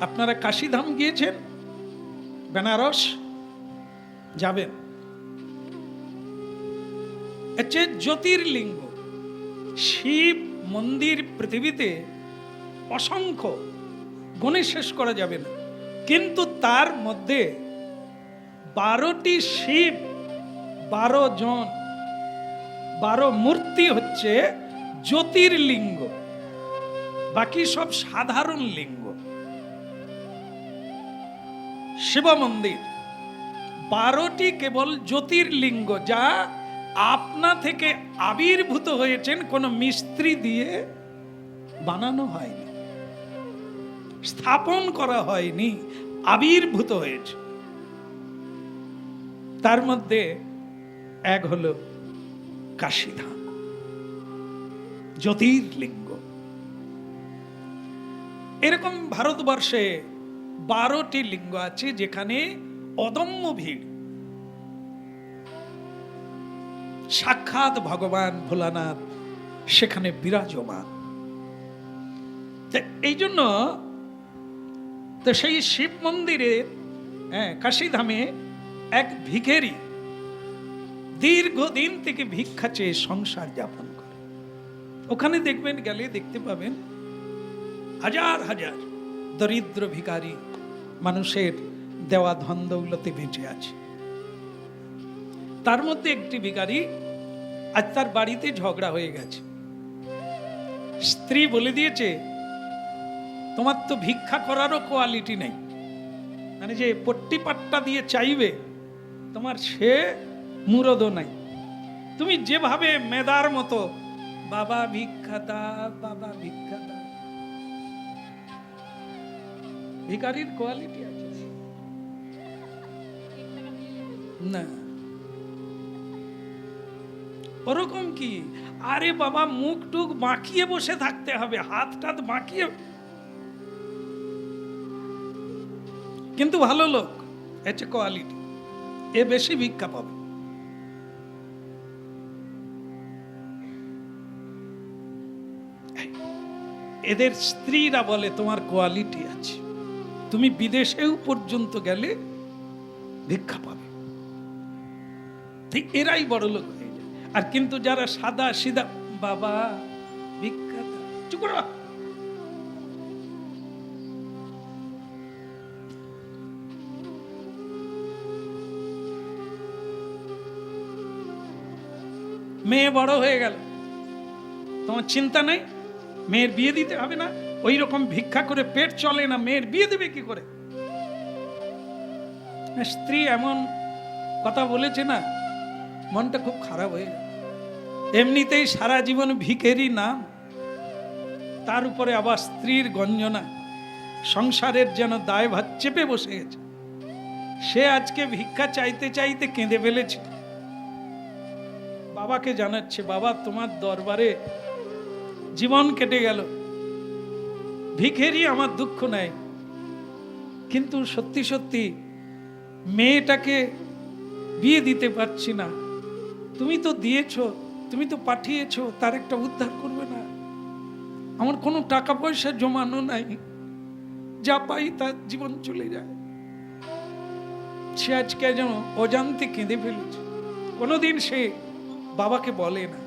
আপনারা কাশীধাম গিয়েছেন? বেনারস যাবেন, হচ্ছে জ্যোতির্লিঙ্গ শিব মন্দির পৃথিবীতে অসংখ্য, গণে শেষ করা যাবে না। কিন্তু তার মধ্যে 12টি শিব, 12 জন, 12 মূর্তি হচ্ছে জ্যোতির্লিঙ্গ, বাকি সব সাধারণ লিঙ্গ। শিব মন্দির 12টি কেবল জ্যোতির্লিঙ্গ, যা আপনা থেকে আবির্ভূত হয়েছেন, কোন মিস্ত্রি দিয়ে বানানো হয়নি, স্থাপন করা হয়নি, আবির্ভূত হয়েছে। তার মধ্যে এক হলো কাশীধাম, জ্যোতির্লিঙ্গ। এরকম ভারতবর্ষে 12টি লিঙ্গ আছে যেখানে অদম্য ভিড়। সাক্ষাৎ ভগবান ভোলানাথ সেখানে বিরাজমান। এই জন্য তো সেই শিব মন্দিরে, কাশীধামে এক ভিখারি দীর্ঘদিন থেকে ভিক্ষা চেয়ে সংসার যাপন করে। ওখানে দেখবেন, গেলে দেখতে পাবেন হাজার হাজার দরিদ্র ভিখারি মানুষের দেওয়া ধন দৌলতে বেঁচে আছে। তার মধ্যে একটি ভিখারি, আজ তার বাড়িতে ঝগড়া হয়ে গেছে। স্ত্রী বলে দিয়েছে, তোমার তো ভিক্ষা করারও কোয়ালিটি নেই, মানে যে পট্টি পাট্টা দিয়ে চাইবে তোমার সে মুরদ নাই। তুমি যেভাবে মেদার মতো বাবা ভিক্ষা দা, বাবা ভিক্ষা দা, ভিখারির কোয়ালিটি আছে না? ওরকম কি? আরে বাবা, মুখ টুক বাঁকিয়ে বসে থাকতে হবে, হাত টাত বাঁকিয়ে। কিন্তু ভালো লোক, এটা কোয়ালিটি, এ বেশি ভিক্ষা পাবে। এদের স্ত্রীরা বলে তোমার কোয়ালিটি আছে, তুমি বিদেশেও পর্যন্ত গেলে ভিক্ষা পাবে। ঠিক এরাই বড় লোক হয়ে যায়। আর কিন্তু যারা সাদা সিধা, বাবা ভিক্ষা, চুপ করো। মেয়ে বড় হয়ে গেল, তোমার চিন্তা নেই, মেয়ের বিয়ে দিতে হবে না, ওই রকম ভিক্ষা করে পেট চলে না, মেয়ের বিয়ে দেবে কি করে? স্ত্রী এমন কথা বলেছে না, মনটা খুব খারাপ হয়ে গেল। এমনিতেই সারা জীবন ভিখেরি নাম, তার উপরে আবার স্ত্রীর গঞ্জনা, সংসারের যেন দায়ভার চেপে বসে গেছে। সে আজকে ভিক্ষা চাইতে চাইতে কেঁদে ফেলেছে। বাবাকে জানাচ্ছে, বাবা তোমার দরবারে জীবন কেটে গেল, ভিখেরি আমার দুঃখ নাই, কিন্তু সত্যি সত্যি মেয়েটাকে বিয়ে দিতে পারছি না। তুমি তো দিয়েছো, তুমি তো পাঠিয়েছো, তার একটা উদ্ধার করবে না? আমার কোনো টাকা পয়সা জমানো নাই, যা পাই তার জীবন চলে যায়। সে আজকে যেন অজান্তে কেঁদে ফেলেছে। কোনোদিন সে বাবাকে বলে না,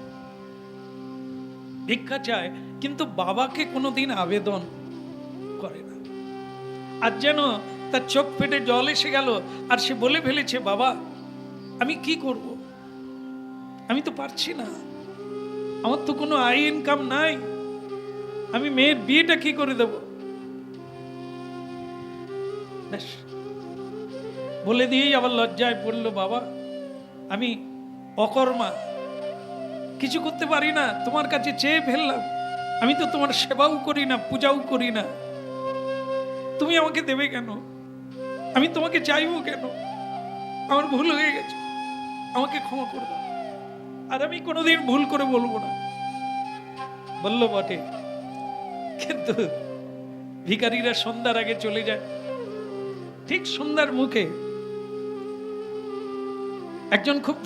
ভিক্ষা চায়, কিন্তু বাবাকে কোনোদিন আবেদন করে না। আর যেন তার চোখ ফেটে জল এসে গেল, আর সে বলে ফেলেছে, বাবা আমি কি করব, আমি তো পারছি না, আমার তো কোনো আয় ইনকাম নাই, আমি মেয়ের বিয়েটা কি করে দেব? ব্যাস বলে দিয়েই আবার লজ্জায় পড়লো, বাবা আমি অকর্মা, কিছু করতে পারি না, তোমার কাছে চেয়ে ফেললাম, আমি তো তোমার সেবাও করি না, পূজাও করি না, তুমি আমাকে দেবে কেন? আমি তোমাকে চাইবো কেন? আমার ভুল হয়ে গেছে, আমাকে ক্ষমা করে দাও, আর আমি কোনোদিন ভুল করে বলবো না। বললো বটে, কিন্তু ভিখারিরা সন্ধ্যার আগে চলে যায়। ঠিক সন্ধ্যার মুখে একজন খুব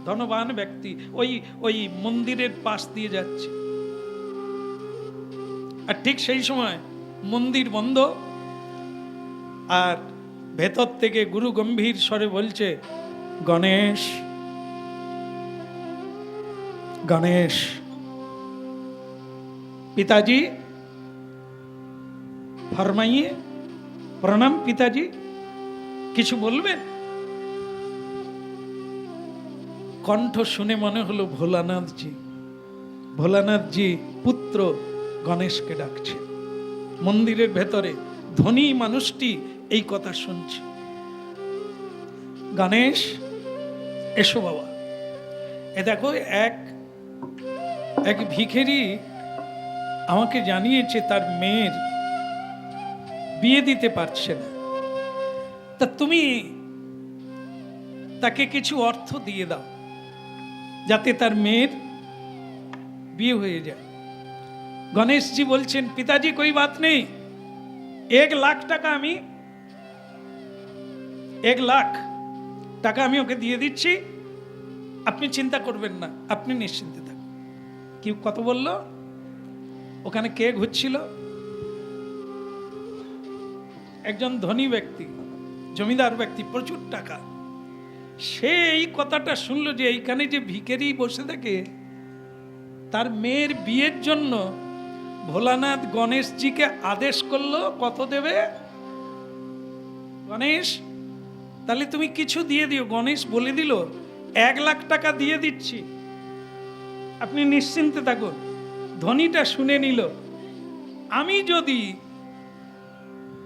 ধনবান ব্যক্তি ওই মন্দিরের পাশ দিয়ে যাচ্ছে, আর ঠিক সেই সময় মন্দির বন্ধ, আর ভেতর থেকে গুরু গম্ভীর স্বরে বলছে, গণেশ গণেশ। পিতাজি ফরমাইয়ে, প্রণাম পিতাজি, কিছু বলবেন? কণ্ঠ শুনে মনে হলো ভোলানাথজি পুত্র গণেশকে ডাকছে। মন্দিরের ভেতরে ধনী মানুষটি এই কথা শুনছে। গণেশ এসো বাবা। এ দেখো, এক ভিখারি আমাকে জানিয়েছে তার মেয়ের বিয়ে দিতে পারছে না, তা তুমি তাকে কিছু অর্থ দিয়ে দাও, যাতে তার মেয়ের বিয়ে হয়ে যায়। গণেশজি বলছেন, পিতাজি कोई बात नहीं, 1 লাখ টাকা আমি 1 লাখ টাকা আমি ওকে দিয়ে দিচ্ছি, আপনি চিন্তা করবেন না, আপনি নিশ্চিন্তে থাকুন। কি কত বললো? ওখানে কে ঘুরছিল? একজন ধনী ব্যক্তি, জমিদার ব্যক্তি, প্রচুর টাকা। সে এই কথাটা শুনলো যে এইখানে যে ভিখারি বসে থাকে, তার মেয়ের বিয়ের জন্য ভোলানাথ গণেশজিকে আদেশ করলো, কত দেবে? গণেশ তাহলে তুমি কিছু দিয়ে দিও। গণেশ বলে দিল, 1 লাখ টাকা দিয়ে দিচ্ছি, আপনি নিশ্চিন্তে থাকুন। ধনীটা শুনে নিল, আমি যদি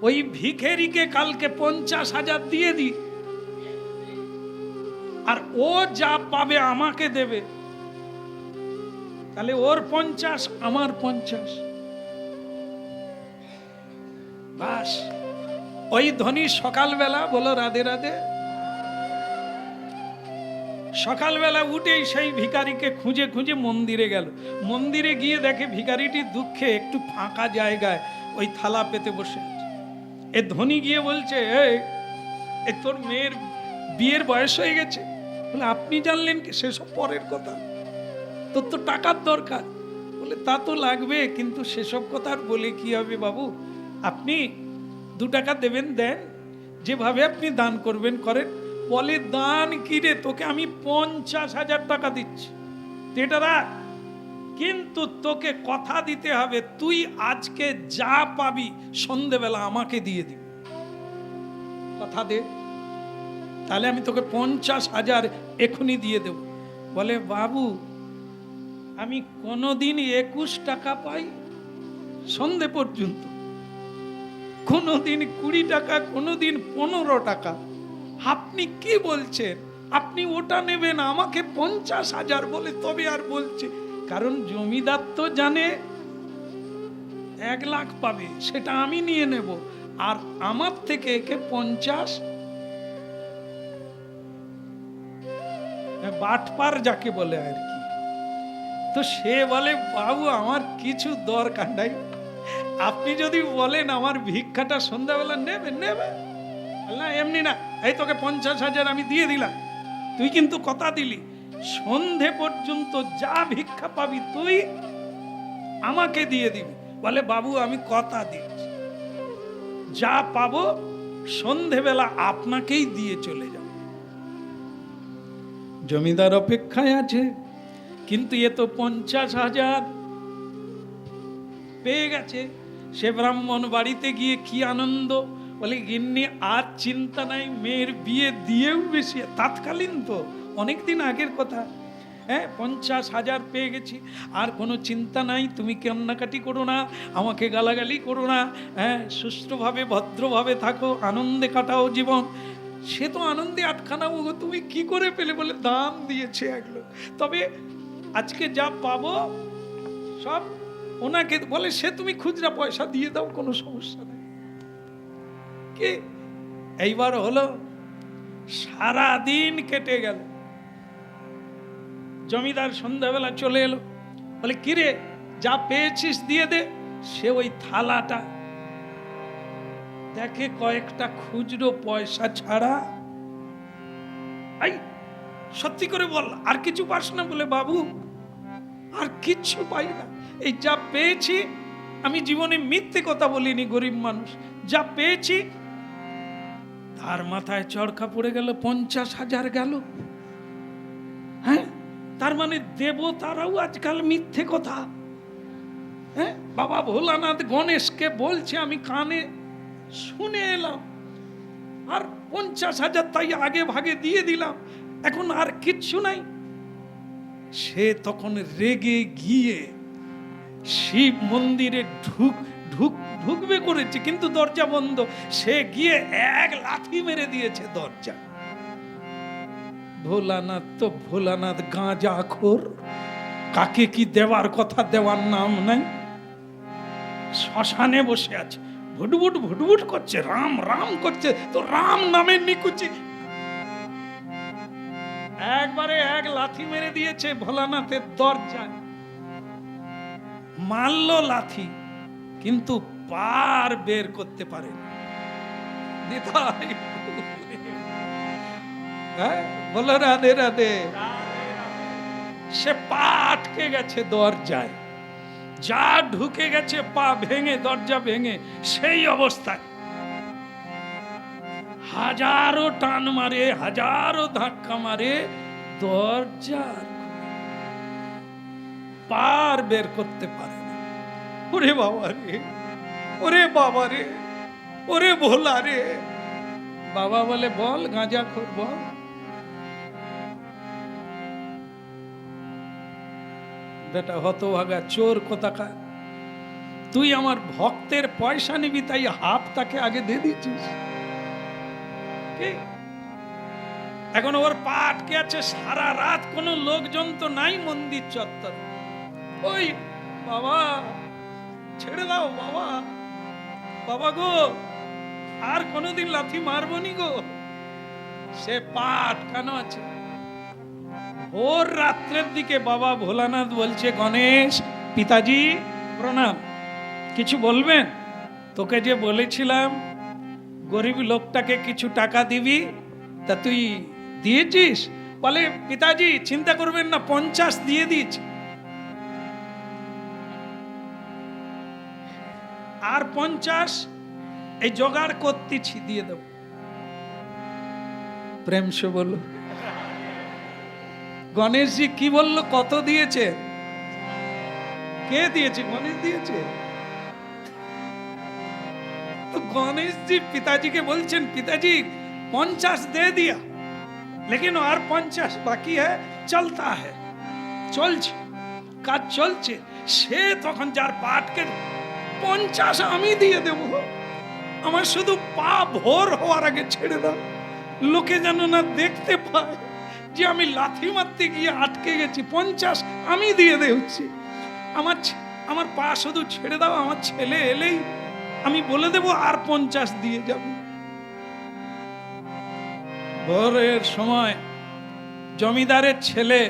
ওই ভিখারিকে কালকে 50,000 দিয়ে দিই, আর ও যা পাবে আমাকে দেবে, তাহলে ওর 50 আমার 50। বাস ওই ধনী সকালবেলা, বলো রাধে রাধে, সকালবেলা উঠেই সেই ভিখারিকে খুঁজে খুঁজে মন্দিরে গেল। মন্দিরে গিয়ে দেখে ভিখারিটি দুঃখে একটু ফাঁকা জায়গায় ওই থালা পেতে বসে আছে। এ ধনী গিয়ে বলছে, এই তোর মেয়ের বিয়ের বয়স হয়ে গেছে। বলে, আপনি জানলেন কি? সেসব পরের কথা, তোর তো টাকার দরকার। বলে, তা তো লাগবে, কিন্তু সেসব কথা আর বলে কি হবে বাবু, আপনি 2 টাকা দেবেন, দেন, যেভাবে আপনি দান করবেন করেন। বলে, দান কি রে, তোকে আমি 50,000 টাকা দিচ্ছি, এটা রাখ, কিন্তু তোকে কথা দিতে হবে, তুই আজকে যা পাবি সন্ধেবেলা আমাকে দিয়ে দিবি, কথা দে, তাহলে আমি তোকে 50,000 এখনই দিয়ে দেব। বলে, বাবু আমি কোনোদিন 21 টাকা পাই, সন্ধে পর্যন্ত। কোনোদিন 20 টাকা, কোনোদিন 15 টাকা। আপনি কি বলছেন? আপনি ওটা নেবেন, আমাকে 50,000 বলে তবে আর বলছে। কারণ জমিদার তো জানে 1 লাখ পাবে, সেটা আমি নিয়ে নেব, আর আমার থেকে একে 50 বাটপার যাকে বলে আর কি। তো সে বলে বাবু আমার কিছু দরকার নাই, আপনি যদি বলেন আমার ভিক্ষাটা সন্ধ্যাবেলা নেবেন নেবেন, না এমনি না, এই তোকে 50,000 আমি দিয়ে দিলাম, তুই কিন্তু কথা দিলি সন্ধে পর্যন্ত যা ভিক্ষা পাবি তুই আমাকে দিয়ে দিবি। বলে বাবু আমি কথা দিচ্ছি, যা পাবো সন্ধেবেলা আপনাকেই দিয়ে চলে যাব। জমিদার অপেক্ষায় আছে, কিন্তু এ তো 50,000 পেয়ে গেছে। সে ব্রাহ্মণ বাড়িতে গিয়ে কি আনন্দ, বলে গিন্নি আর চিন্তা নাই, মেয়ের বিয়ে দিয়েও বেশি, তৎকালীন তো অনেকদিন আগের কথা, হ্যাঁ 50,000 পেয়ে গেছি, আর কোনো চিন্তা নাই, তুমি কান্নাকাটি করো না, আমাকে গালাগালি করো না, হ্যাঁ সুষ্ঠুভাবে ভদ্রভাবে থাকো, আনন্দে কাটাও জীবন। সে তো আনন্দে আটখানা, তুমি কি করে পেলে? বলে দাম দিয়েছে এক লোক, তবে আজকে যা পাবো সব ওনাকে। বলে সে তুমি খুচরা পয়সা দিয়ে দাও, কোনো সমস্যা নেই। কি এইবার হলো, সারা দিন কেটে গেল। জমিদার সন্ধ্যাবেলা চলে এলো, বলে কিরে যা পেয়েছিস দিয়ে দে। সে ওই থালাটা দেখে কয়েকটা খুচরো পয়সা ছাড়া। এই সত্যি করে বল আর কিছু পাস না? বলে বাবু আর কিচ্ছু পাই না, এই যা পেয়েছি, আমি জীবনে মিথ্যে কথা বলিনি, গরিব মানুষ, যা পেয়েছি। তার মাথায় চড়কা পড়ে গেল, 50,000 গেল। হ্যাঁ তার মানে দেবতারাও আজকাল মিথ্যে কথা। হ্যাঁ বাবা ভোলানাথ গণেশকে বলছে, আমি কানে শুনে এলাম, আর 50,000 তাই আগে ভাগে দিয়ে দিলাম, এখন আর কিচ্ছু নাই। সে তখন রেগে গিয়ে শিব মন্দিরে ঢুকবে করেছে, কিন্তু দরজা বন্ধ। সে গিয়ে 1 লাথি মেরে দিয়েছে দরজা। ভোলানাথ তো ভোলানাথ গাঁজাখোর, কাকে কি দেওয়ার কথা দেওয়ার নাম নাই। শ্মশানে বসে আছে, ভুটভুট ভুটভুট করছে, রাম রাম করছে, তো রাম নামের নিকুচি। একবারে 1 লাথি মেরে দিয়েছে ভোলানাথের দরজায়। মারল লাথি, কিন্তু পার বের করতে পারে না। বলো রাধে রাধে। সে পা আটকে গেছে দরজায়, যা ঢুকে গেছে পা ভেঙে, দরজা ভেঙে। সেই অবস্থায় হাজারো টান মারে, হাজারো ধাক্কা মারে, দরজার পার বের করতে পারে না। ওরে বাবা রে, ওরে বাবা রে, ওরে ভোলা রে। বাবা বলে বল গাঁজাখোর বল। বেটা হতভাগা চোর কোথাকার, তুই আমার ভক্তের পয়সা নিবি, তাই হাফ তাকে আগে দিয়ে দিচ্ছিস। এখন ওর পা আটকে আছে, সারা রাত কোনো লোকজন তো নাই মন্দির চত্বর। ওই বাবা ছেড়ে দাও বাবা, বাবা গো আর কোনোদিন লাথি মারবো নি গো। সে পা আটকানো আছে। ভোর রাত্রের দিকে বাবা ভোলানাথ বলছে, গণেশ পিতাজি প্রণাম, কিছু বলবেন? তোকে যে বলেছিলাম গরিব লোকটাকে কিছু টাকা দিবি, তা তুই দিয়েছিস? বলে পিতাজি চিন্তা করবেন না, 50 দিয়ে দিয়েছি, আর 50 এই জোগাড় করতেছি, দিয়ে দেব। প্রেম সে বলল। গণেশজি কি বলল? কত দিয়েছে? কে দিয়েছে? গণেশ দিয়েছে। तो गणेश जी पिताजी के बोलছেন, पिताजी 50 दे दिया, लेकिन और 50 बाकी है, चलता है, চলছে কাজ চলছে। সে তখন যার পাটকে 50 আমি দিয়ে দেব, আমার শুধু পা ভোর হওয়ার আগে ছেড়ে দাও, লোকে যেন না দেখতে পায় যে আমি লাথি মারতে গিয়ে আটকে গেছি। 50 আমি দিয়ে দিচ্ছি, আমার পা শুধু ছেড়ে দাও, আমার ছেলে এলেই আমি বলে দেব আর 50 দিয়ে যাবে। ভোরের সময় জমিদারের ছেলে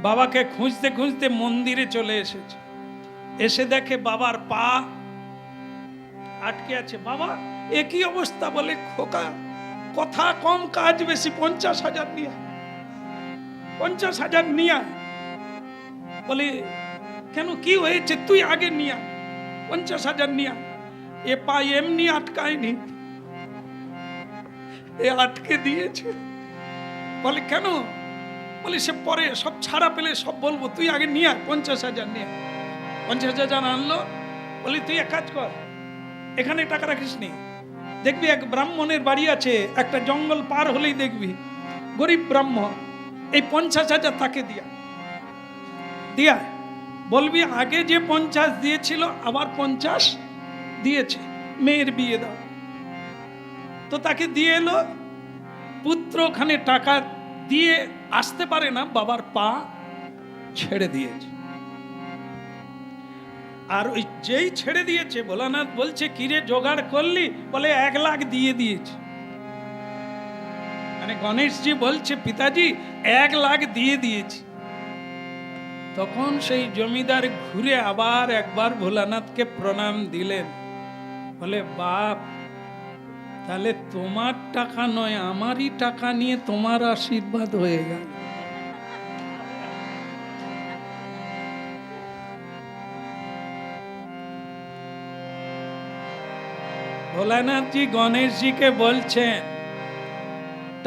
বাবাকে খুঁজতে খুঁজতে মন্দিরে চলে এসেছে, এসে দেখে বাবার পা আটকে আছে। বাবা এ কি অবস্থা? বলে খোকা কথা কম কাজ বেশি, 50,000 নিয়ে, 50,000 নিয়ে। বলে কেন কি হয়েছে? তুই আগে নিয়ে 50,000 নিয়ে। এ পা এমনি আটকায়নি, এ আটকে দিয়েছে। বলে কেন? বলে সে পরে সব ছাড়া পেলে সব বলবো, তুই আগে নিয়ে 50,000 নিয়ে। 50,000 আনলো। বলি তুই এক কাজ কর, এখানে টাকা রাখিস নি, দেখবি এক ব্রাহ্মণের বাড়ি আছে, একটা জঙ্গল পার হলেই দেখবি গরিব ব্রাহ্মণ, এই 50,000 তাকে দিয়া বলবি আগে যে 50 দিয়েছিল আবার 50 দিয়েছে, মেয়ের বিয়ে দাও। তো তাকে দিয়ে এলো। পুত্র ওখানে টাকা দিয়ে আসতে পারে না, বাবার পা ছেড়ে দিয়েছে। আর ওই যেই ছেড়ে দিয়েছে, ভোলানাথ বলছে কিরে জোগাড় করলি? বলে 1 লাখ দিয়ে দিয়েছে। মানে গণেশজি বলছে পিতাজি 1 লাখ দিয়ে দিয়েছি। তখন সেই জমিদার ঘুরে আবার একবার ভোলানাথকে প্রণাম দিলেন। বলে বাপ, তাহলে তোমার টাকা নয় আমারই টাকা নিয়ে তোমার আশীর্বাদ হয়ে গেল। ভোলানাথজি গণেশজিকে বলছেন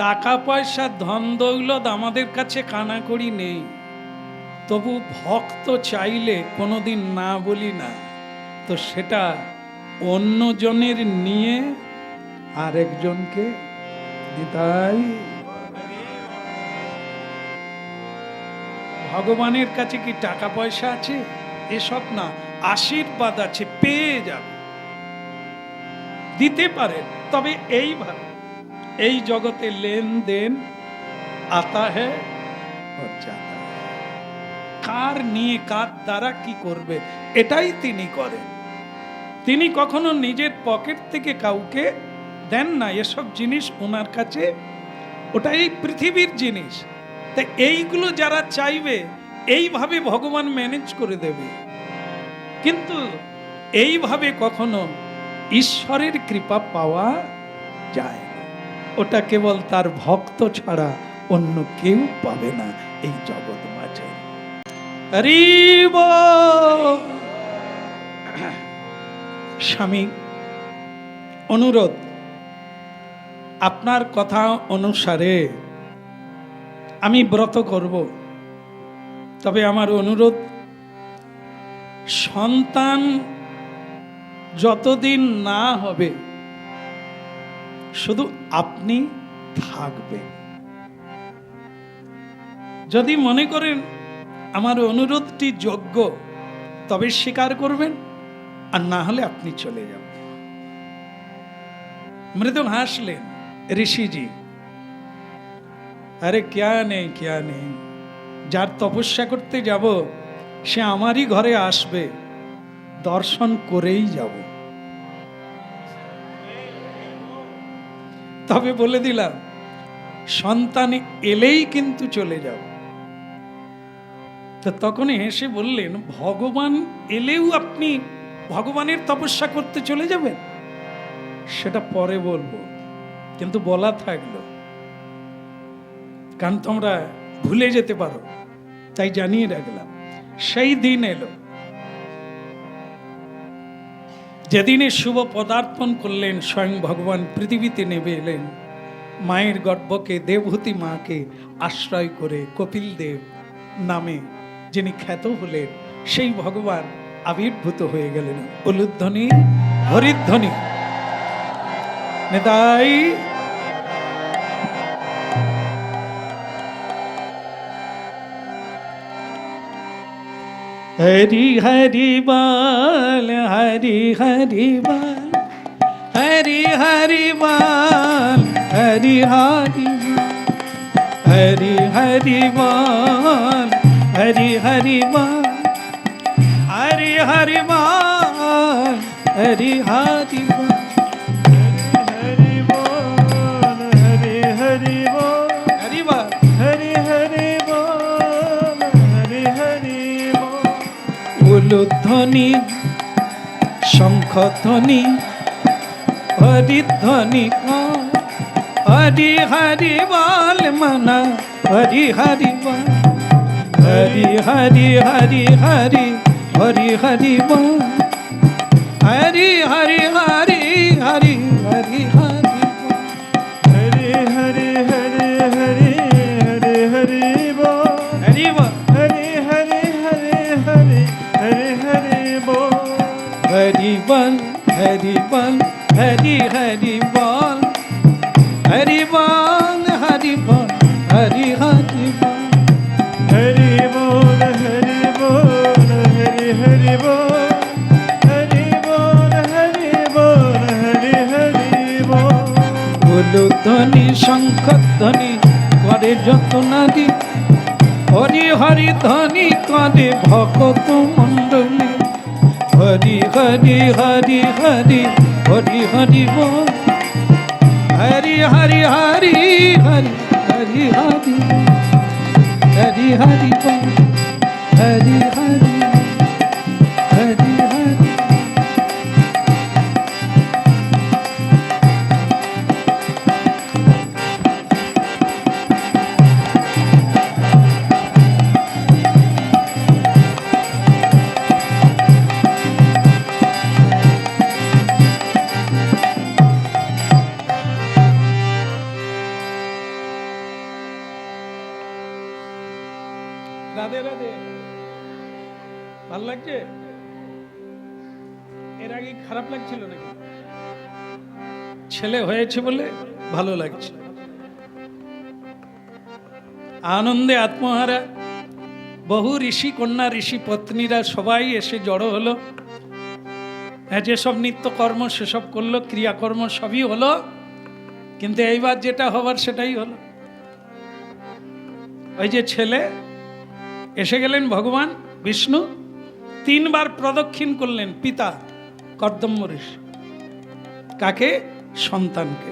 টাকা পয়সা ধন দৌলত আমাদের কাছে কানাকড়ি নেই, তবু ভক্ত চাইলে কোনোদিন না বলি না, তো সেটা অন্যজনের নিয়ে আরেকজনকে দিতাই। ভগবানের কাছে কি টাকা পয়সা আছে? এসব না, আশীর্বাদ আছে, পেয়ে যাবে, দিতে পারেন। তবে এইভাবে এই জগতে লেনদেন আতা হ্যায় और जाता है। কার নিয়ে কার দ্বারা কি করবে এটাই তিনি করেন। তিনি কখনো নিজের পকেট থেকে কাউকে দেন না, এসব জিনিস ওনার কাছে ওটাই পৃথিবীর জিনিস। তাই এইগুলো যারা চাইবে এইভাবে ভগবান ম্যানেজ করে দেবে, কিন্তু এইভাবে কখনো ঈশ্বরের কৃপা পাওয়া যায় না। ওটা কেবল তার ভক্ত ছাড়া অন্য কেউ পাবে না এই জগৎ মাঝে। হরি বল। স্বামী অনুরোধ, আপনার কথা অনুসারে আমি ব্রত করব, তবে আমার অনুরোধ সন্তান যতদিন না হবে শুধু আপনি থাকবেন। যদি মনে করেন আমার অনুরোধটি যোগ্য তবে স্বীকার করবেন, আর না হলে আপনি চলে যাবেন। মৃদু হাসলেন ঋষিজি। আরে ক্যা নেই ক্যা নেই, যার তপস্যা করতে যাব সে আমারই ঘরে আসবে, দর্শন করেই যাব। তবে বলে দিলাম সন্তান এলেই কিন্তু চলে যাব। তো তখন হেসে বললেন ভগবান এলেও আপনি ভগবানের তপস্যা করতে চলে যাবেন? সেটা পরে বলবো, কিন্তু বলা থাকলো, কারণ তোমরা ভুলে যেতে পারো, তাই জানিয়ে রাখলাম। সেই দিন এলো যেদিনে শুভ পদার্পণ করলেন, স্বয়ং ভগবান পৃথিবীতে নেমে এলেন। মায়ের গর্ভকে দেবহূতি মাকে আশ্রয় করে কপিল দেব নামে যিনি খ্যাত হলেন, সেই ভগবান আবির্ভূত হয়ে গেলেন। উলুধ্বনি হরিধ্বনি নেতাই। हरि हरि बाल हरि हरि बाल हरि हरि बाल हरि हरि हरि हरि बाल हरि हरि बाल हरि हरि बाल हरि हरि बाल हरि बोल हरि हरि बोल हरि बाल हरि हरि बोल हरि हरि बोल উলুধ্বনি শঙ্খধ্বনি হরিধ্বনি হরি হরি বল মনা হরি হরি বল হরি হরি হরি হরি হরি হরি বল হরি হরি হরি হরি হরি হরি বল हरि हरि हरि हरि हरि हरि बोल হরি বল हरि हरि हरि हरि हरि हरि बोल हरि बल हरि बल हरि हरि बल हरि बल हरि बल हरि हरि बल हरि बोल हरि बोल हरि हरि बोल हरि बोल हरि बोल हरि हरि बोल উলুধ্বনি শঙ্খধ্বনি করে যত নারী হরি হরি ধ্বনি করে ভকত মণ্ডলী হরি হরি হরি হরি হরি হরি বল হরি হরি হরি হরি হরি হরি বল হরি হরি বল হরি হরি হরি হরি রাধে রাধে ভালো লাগছে এর আগে খারাপ লাগছিল নাকি ছেলে হয়েছে বলে ভালো লাগছে আনন্দে আত্মহারা বহু ঋষি কন্যা ঋষি পত্নীরা সবাই এসে জড়ো হলো যেসব নিত্যকর্ম সেসব করলো ক্রিয়াকর্ম সবই হলো কিন্তু এইবার যেটা হবার সেটাই হলো ওই যে ছেলে এসে গেলেন ভগবান বিষ্ণু তিনবার প্রদক্ষিণ করলেন পিতা কর্দম্য ঋষি কাকে সন্তানকে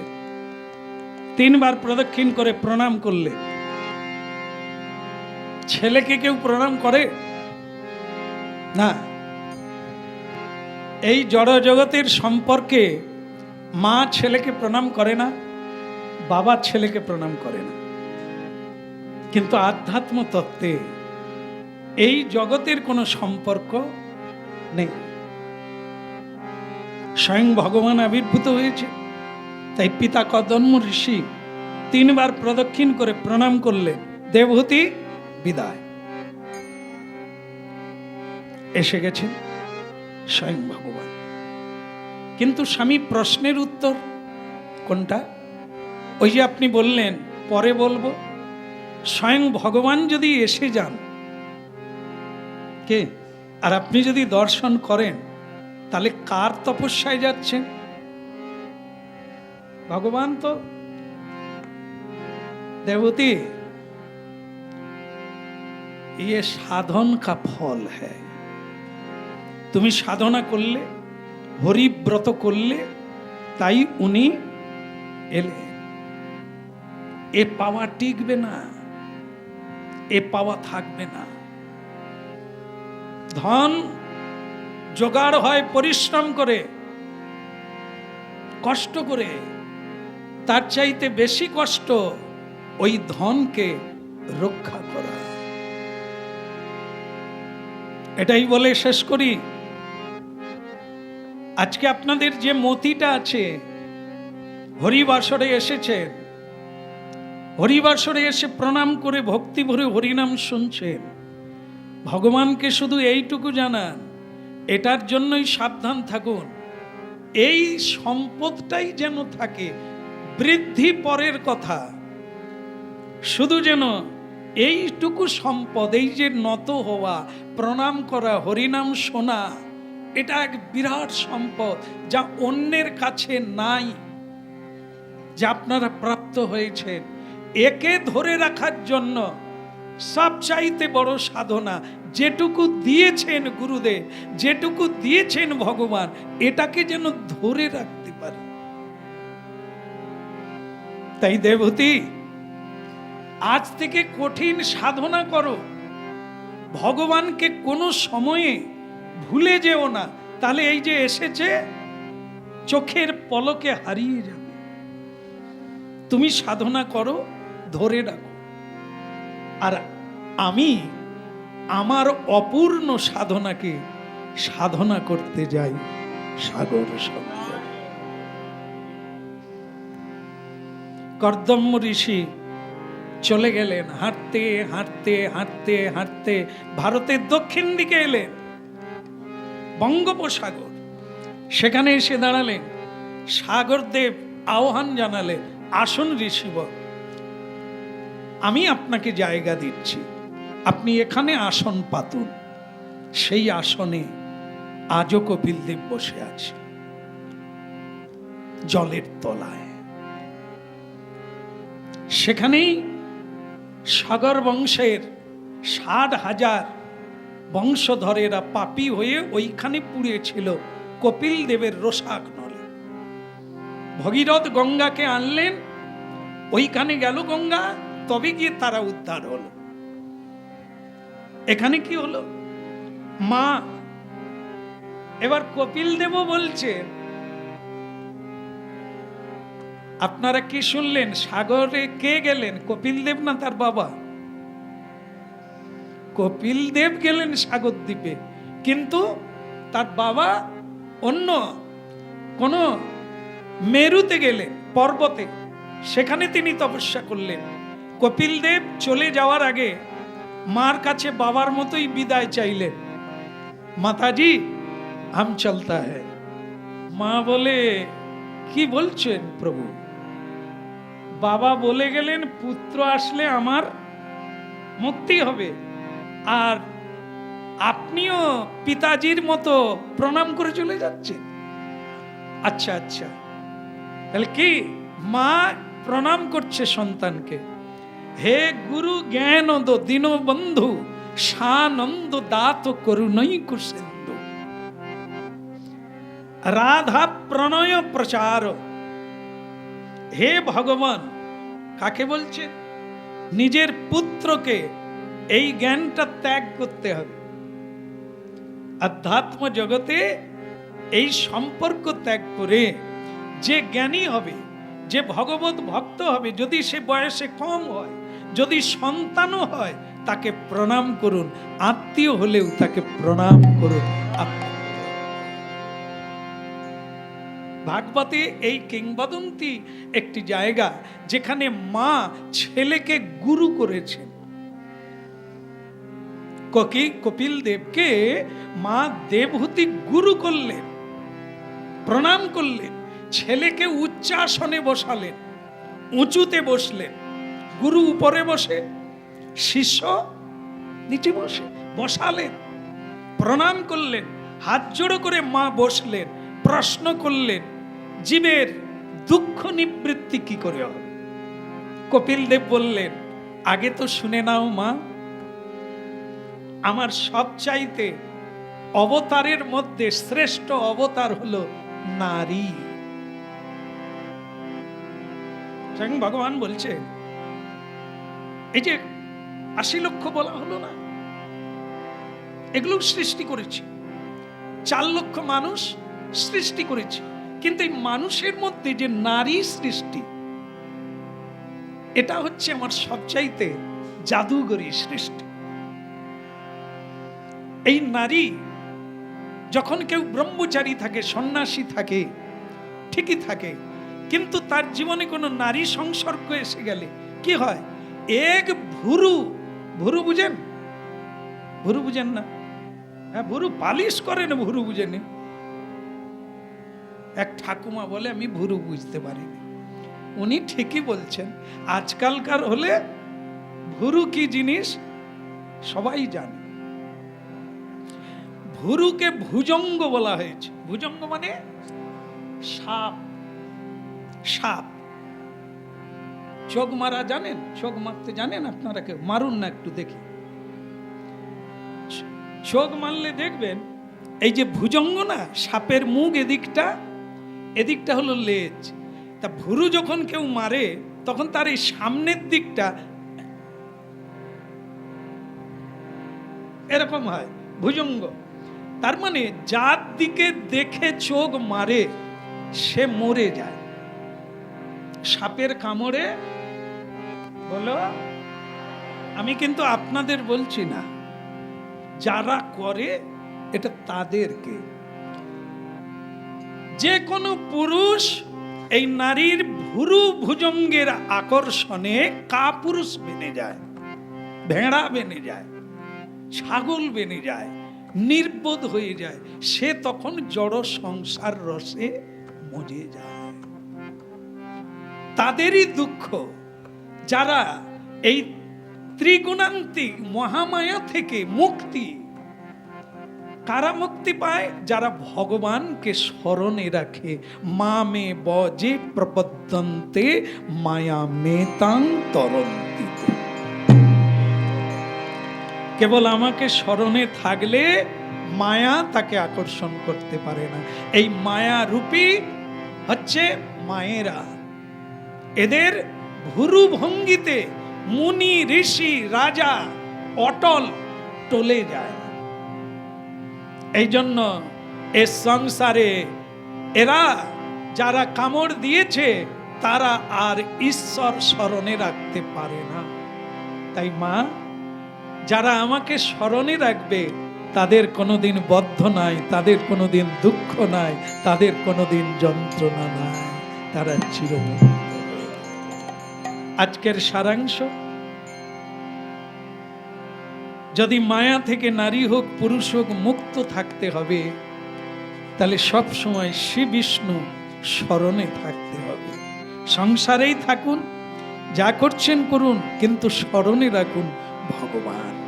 তিনবার প্রদক্ষিণ করে প্রণাম করলে ছেলেকে কেউ প্রণাম করে না এই জড় জগতের সম্পর্কে মা ছেলেকে প্রণাম করে না বাবা ছেলেকে প্রণাম করে না কিন্তু আধ্যাত্ম তত্ত্বে এই জগতের কোনো সম্পর্ক নেই স্বয়ং ভগবান আবির্ভূত হয়েছে তাই পিতা কর্দম্য ঋষি তিনবার প্রদক্ষিণ করে প্রণাম করলে দেবহূতি বিদায় এসে গেছেন স্বয়ং ভগবান কিন্তু স্বামী প্রশ্নের উত্তর কোনটা ওই যে আপনি বললেন পরে বলবো স্বয়ং ভগবান যদি এসে যান কে আর আপনি যদি দর্শন করেন তাহলে কার তপস্যায় যাচ্ছেন ভগবান তো देवती ये साधन का फल है তুমি সাধনা করলে হরিব্রত করলে তাই উনি এলে এ পাওয়া টিকবে না এ পাওয়া থাকবে না ধন জোগাড় হয় পরিশ্রম করে কষ্ট করে তার চাইতে বেশি কষ্ট ওই ধনকে রক্ষা করা এটাই বলে শেষ করি আজকে আপনাদের যে মতিটা আছে হরিবাসরে এসেছেন হরিবাসরে এসে প্রণাম করে ভক্তি ভরে হরিনাম শুনছেন ভগবানকে শুধু এইটুকু জানান এটার জন্যই সাবধান থাকুন এই সম্পদটাই যেন থাকে বৃদ্ধি পরের কথা শুধু যেন এইটুকু সম্পদ, এই যে নত হওয়া, প্রণাম করা, হরিনাম শোনা, এটা এক বিরাট সম্পদ যা অন্যের কাছে নাই, যা আপনারা প্রাপ্ত হয়েছেন। একে ধরে রাখার জন্য সবচাইতে বড় সাধনা যেটুকু দিয়েছেন গুরুদেব, যেটুকু দিয়েছেন ভগবান, এটাকে যেন ধরে রাখতে পারে। তাই দেবতী, আজ থেকে কঠিন সাধনা করো, ভগবানকে কোনো সময়ে ভুলে যেও না, তাহলে এই যে এসেছে চোখের পলকে হারিয়ে যাবে। তুমি সাধনা করো, ধরে রাখো। আর আমি আমার অপূর্ণ সাধনাকে সাধনা করতে যাই সাগর সঙ্গে। কর্দম্য ঋষি চলে গেলেন, হাঁটতে হাঁটতে হাঁটতে হাঁটতে ভারতের দক্ষিণ দিকে এলেন, বঙ্গোপসাগর। সেখানে এসে দাঁড়ালেন। সাগরদেব আহ্বান জানালেন, আসুন ঋষিবর, আমি আপনাকে জায়গা দিচ্ছি, আপনি এখানে আসন পাতুন। সেই আসনে আজও কপিলদেব বসে আছে, জলের তলায়। সেখানেই সাগর বংশের 60,000 বংশধরেরা পাপী হয়ে ওইখানে পুড়েছিল কপিল দেবের রোষাক নলে। ভগীরথ গঙ্গাকে আনলেন, ওইখানে গেল গঙ্গা, তবে গিয়ে তারা উদ্ধার হলো। এখানে কি হলো? মা এবার কপিল দেবও বলছেন, আপনারা কি শুনলেন? সাগরে কে গেলেন? কপিল দেব না তার বাবা? কপিল দেব গেলেন সাগর দ্বীপে, কিন্তু তার বাবা অন্য কোন মেরুতে গেলেন, পর্বতে, সেখানে তিনি তপস্যা করলেন। কপিল দেব চলে যাওয়ার আগে মার কাছে বাবার মতোই বিদায় চাইলেন, মাতাজি হাম চলতা হ্যায়। মা বলে, কি বলছেন প্রভু? বাবা বলে গেলেন পুত্র আসলে আমার মুক্তি হবে, আর আপনিও পিতাজির মতো প্রণাম করে চলে যাচ্ছেন। আচ্ছা আচ্ছা, তাহলে কি? মা প্রণাম করছে সন্তানকে, হে গুরু জ্ঞান দীনবন্ধু সানন্দ দাত করুণৈক সিন্ধু রাধা প্রণয় প্রচার। হে ভগবান, কাকে বলছে? নিজের পুত্রকে এই জ্ঞানটা ত্যাগ করতে হবে। আধ্যাত্ম জগতে এই সম্পর্ক ত্যাগ করে যে জ্ঞানী হবে, যে ভগবত ভক্ত হবে, যদি সে বয়সে কম হয়, যদি সন্তানও হয়, তাকে প্রণাম করুন, আত্মীয় হলেও তাকে প্রণাম করুন। ভাগবতে এই কিংবদন্তি একটি জায়গা যেখানে মা ছেলেকে গুরু করেছেন। কপিল দেবকে মা দেবহূতি গুরু করলেন, প্রণাম করলেন, ছেলেকে উচ্চাসনে বসালেন, উঁচুতে বসলেন, গুরু উপরে বসে, শিষ্য নিচে বসে বসালেন, প্রণাম করলেন, হাত জোড়ো করে মা বসলেন, প্রশ্ন করলেন, জীবের দুঃখ নিবৃত্তি কি করে হবে? কপিল দেব বললেন, আগে তো শুনে নাও মা, আমার সবচাইতে অবতারের মধ্যে শ্রেষ্ঠ অবতার হলো নারী। স্বয়ং ভগবান বলছে, এই যে 80 লক্ষ বলা হলো না, এগুলো সৃষ্টি করেছে, 4 লক্ষ মানুষ সৃষ্টি করেছে, কিন্তু এই মানুষের মধ্যে যে নারী সৃষ্টি, এটা হচ্ছে আমার সবচাইতে জাদুগরী সৃষ্টি। এই নারী, যখন কেউ ব্রহ্মচারী থাকে, সন্ন্যাসী থাকে, ঠিকই থাকে, কিন্তু তার জীবনে কোনো নারী সংসর্গ এসে গেলে কি হয়? এক ভুরু, ভুরু বুঝেন? ভুরু বুঝেন না? হ্যাঁ, ভুরু পালিশ করেন, ভুরু বুঝেনি। এক ঠাকুমা বলে, আমি ভুরু বুঝতে পারিনি। উনি ঠিকই বলছেন, আজকালকার হলে ভুরু কি জিনিস সবাই জানে। ভুরুকে ভুজঙ্গ বলা হয়েছে। ভুজঙ্গ মানে সাপ। সাপ চোখ মারা জানেন? চোখ মারতে জানেন আপনারা কেউ? মারুন না একটু দেখি। চোখ মারলে দেখবেন এই যে ভুজঙ্গ না, সাপের মুখ এদিকটা, এদিকটা হলো লেজ। তা ভুরু যখন কেউ মারে তখন তার এই সামনের দিকটা এরকম হয়, ভুজঙ্গ। তার মানে যার দিকে দেখে চোখ মারে সে মরে যায় সাপের কামড়ে। বলো, আমি কিন্তু আপনাদের বলছি না, যারা করে এটা তাদেরকে। যে কোনো পুরুষ এই নারীর ভুরু ভুজঙ্গের আকর্ষণে কাপুরুষ বেনে যায়, ভেড়া বেনে যায়, ছাগল বেনে যায়, নির্বোধ হয়ে যায়। সে তখন জড় সংসার রসে মজে যায়। তাদেরই দুঃখ যারা এই ত্রিগুণান্তিক মহামায়া থেকে মুক্তি। কারা মুক্তি পায়? যারা ভগবানকে স্মরণে রাখে। মা মে বজে প্রপদ্যন্তে মায়া মেতাং তরন্তি। কেবল আমাকে স্মরণে থাকলে মায়া তাকে আকর্ষণ করতে পারে না। এই মায়া রূপী হচ্ছে মায়েরা। এদের ভুরু ভঙ্গিতে মুনি ঋষি রাজা অটল টলে যায়। এই জন্য এ সংসারে এরা যারা কামড় দিয়েছে তারা আর ঈশ্বর স্মরণে রাখতে পারে না। তাই মা, যারা আমাকে স্মরণে রাখবে তাদের কোনোদিন বদ্ধ নাই, তাদের কোনোদিন দুঃখ নাই, তাদের কোনোদিন যন্ত্রণা নাই, তারা চিরমুক্ত। আজকের সারাংশ, যদি মায়া থেকে নারী হোক পুরুষ হোক মুক্ত থাকতে হবে, তাহলে সব সময় শ্রী বিষ্ণু স্মরণে থাকতে হবে। সংসারেই থাকুন, যা করছেন করুন, কিন্তু স্মরণে রাখুন ভগবান।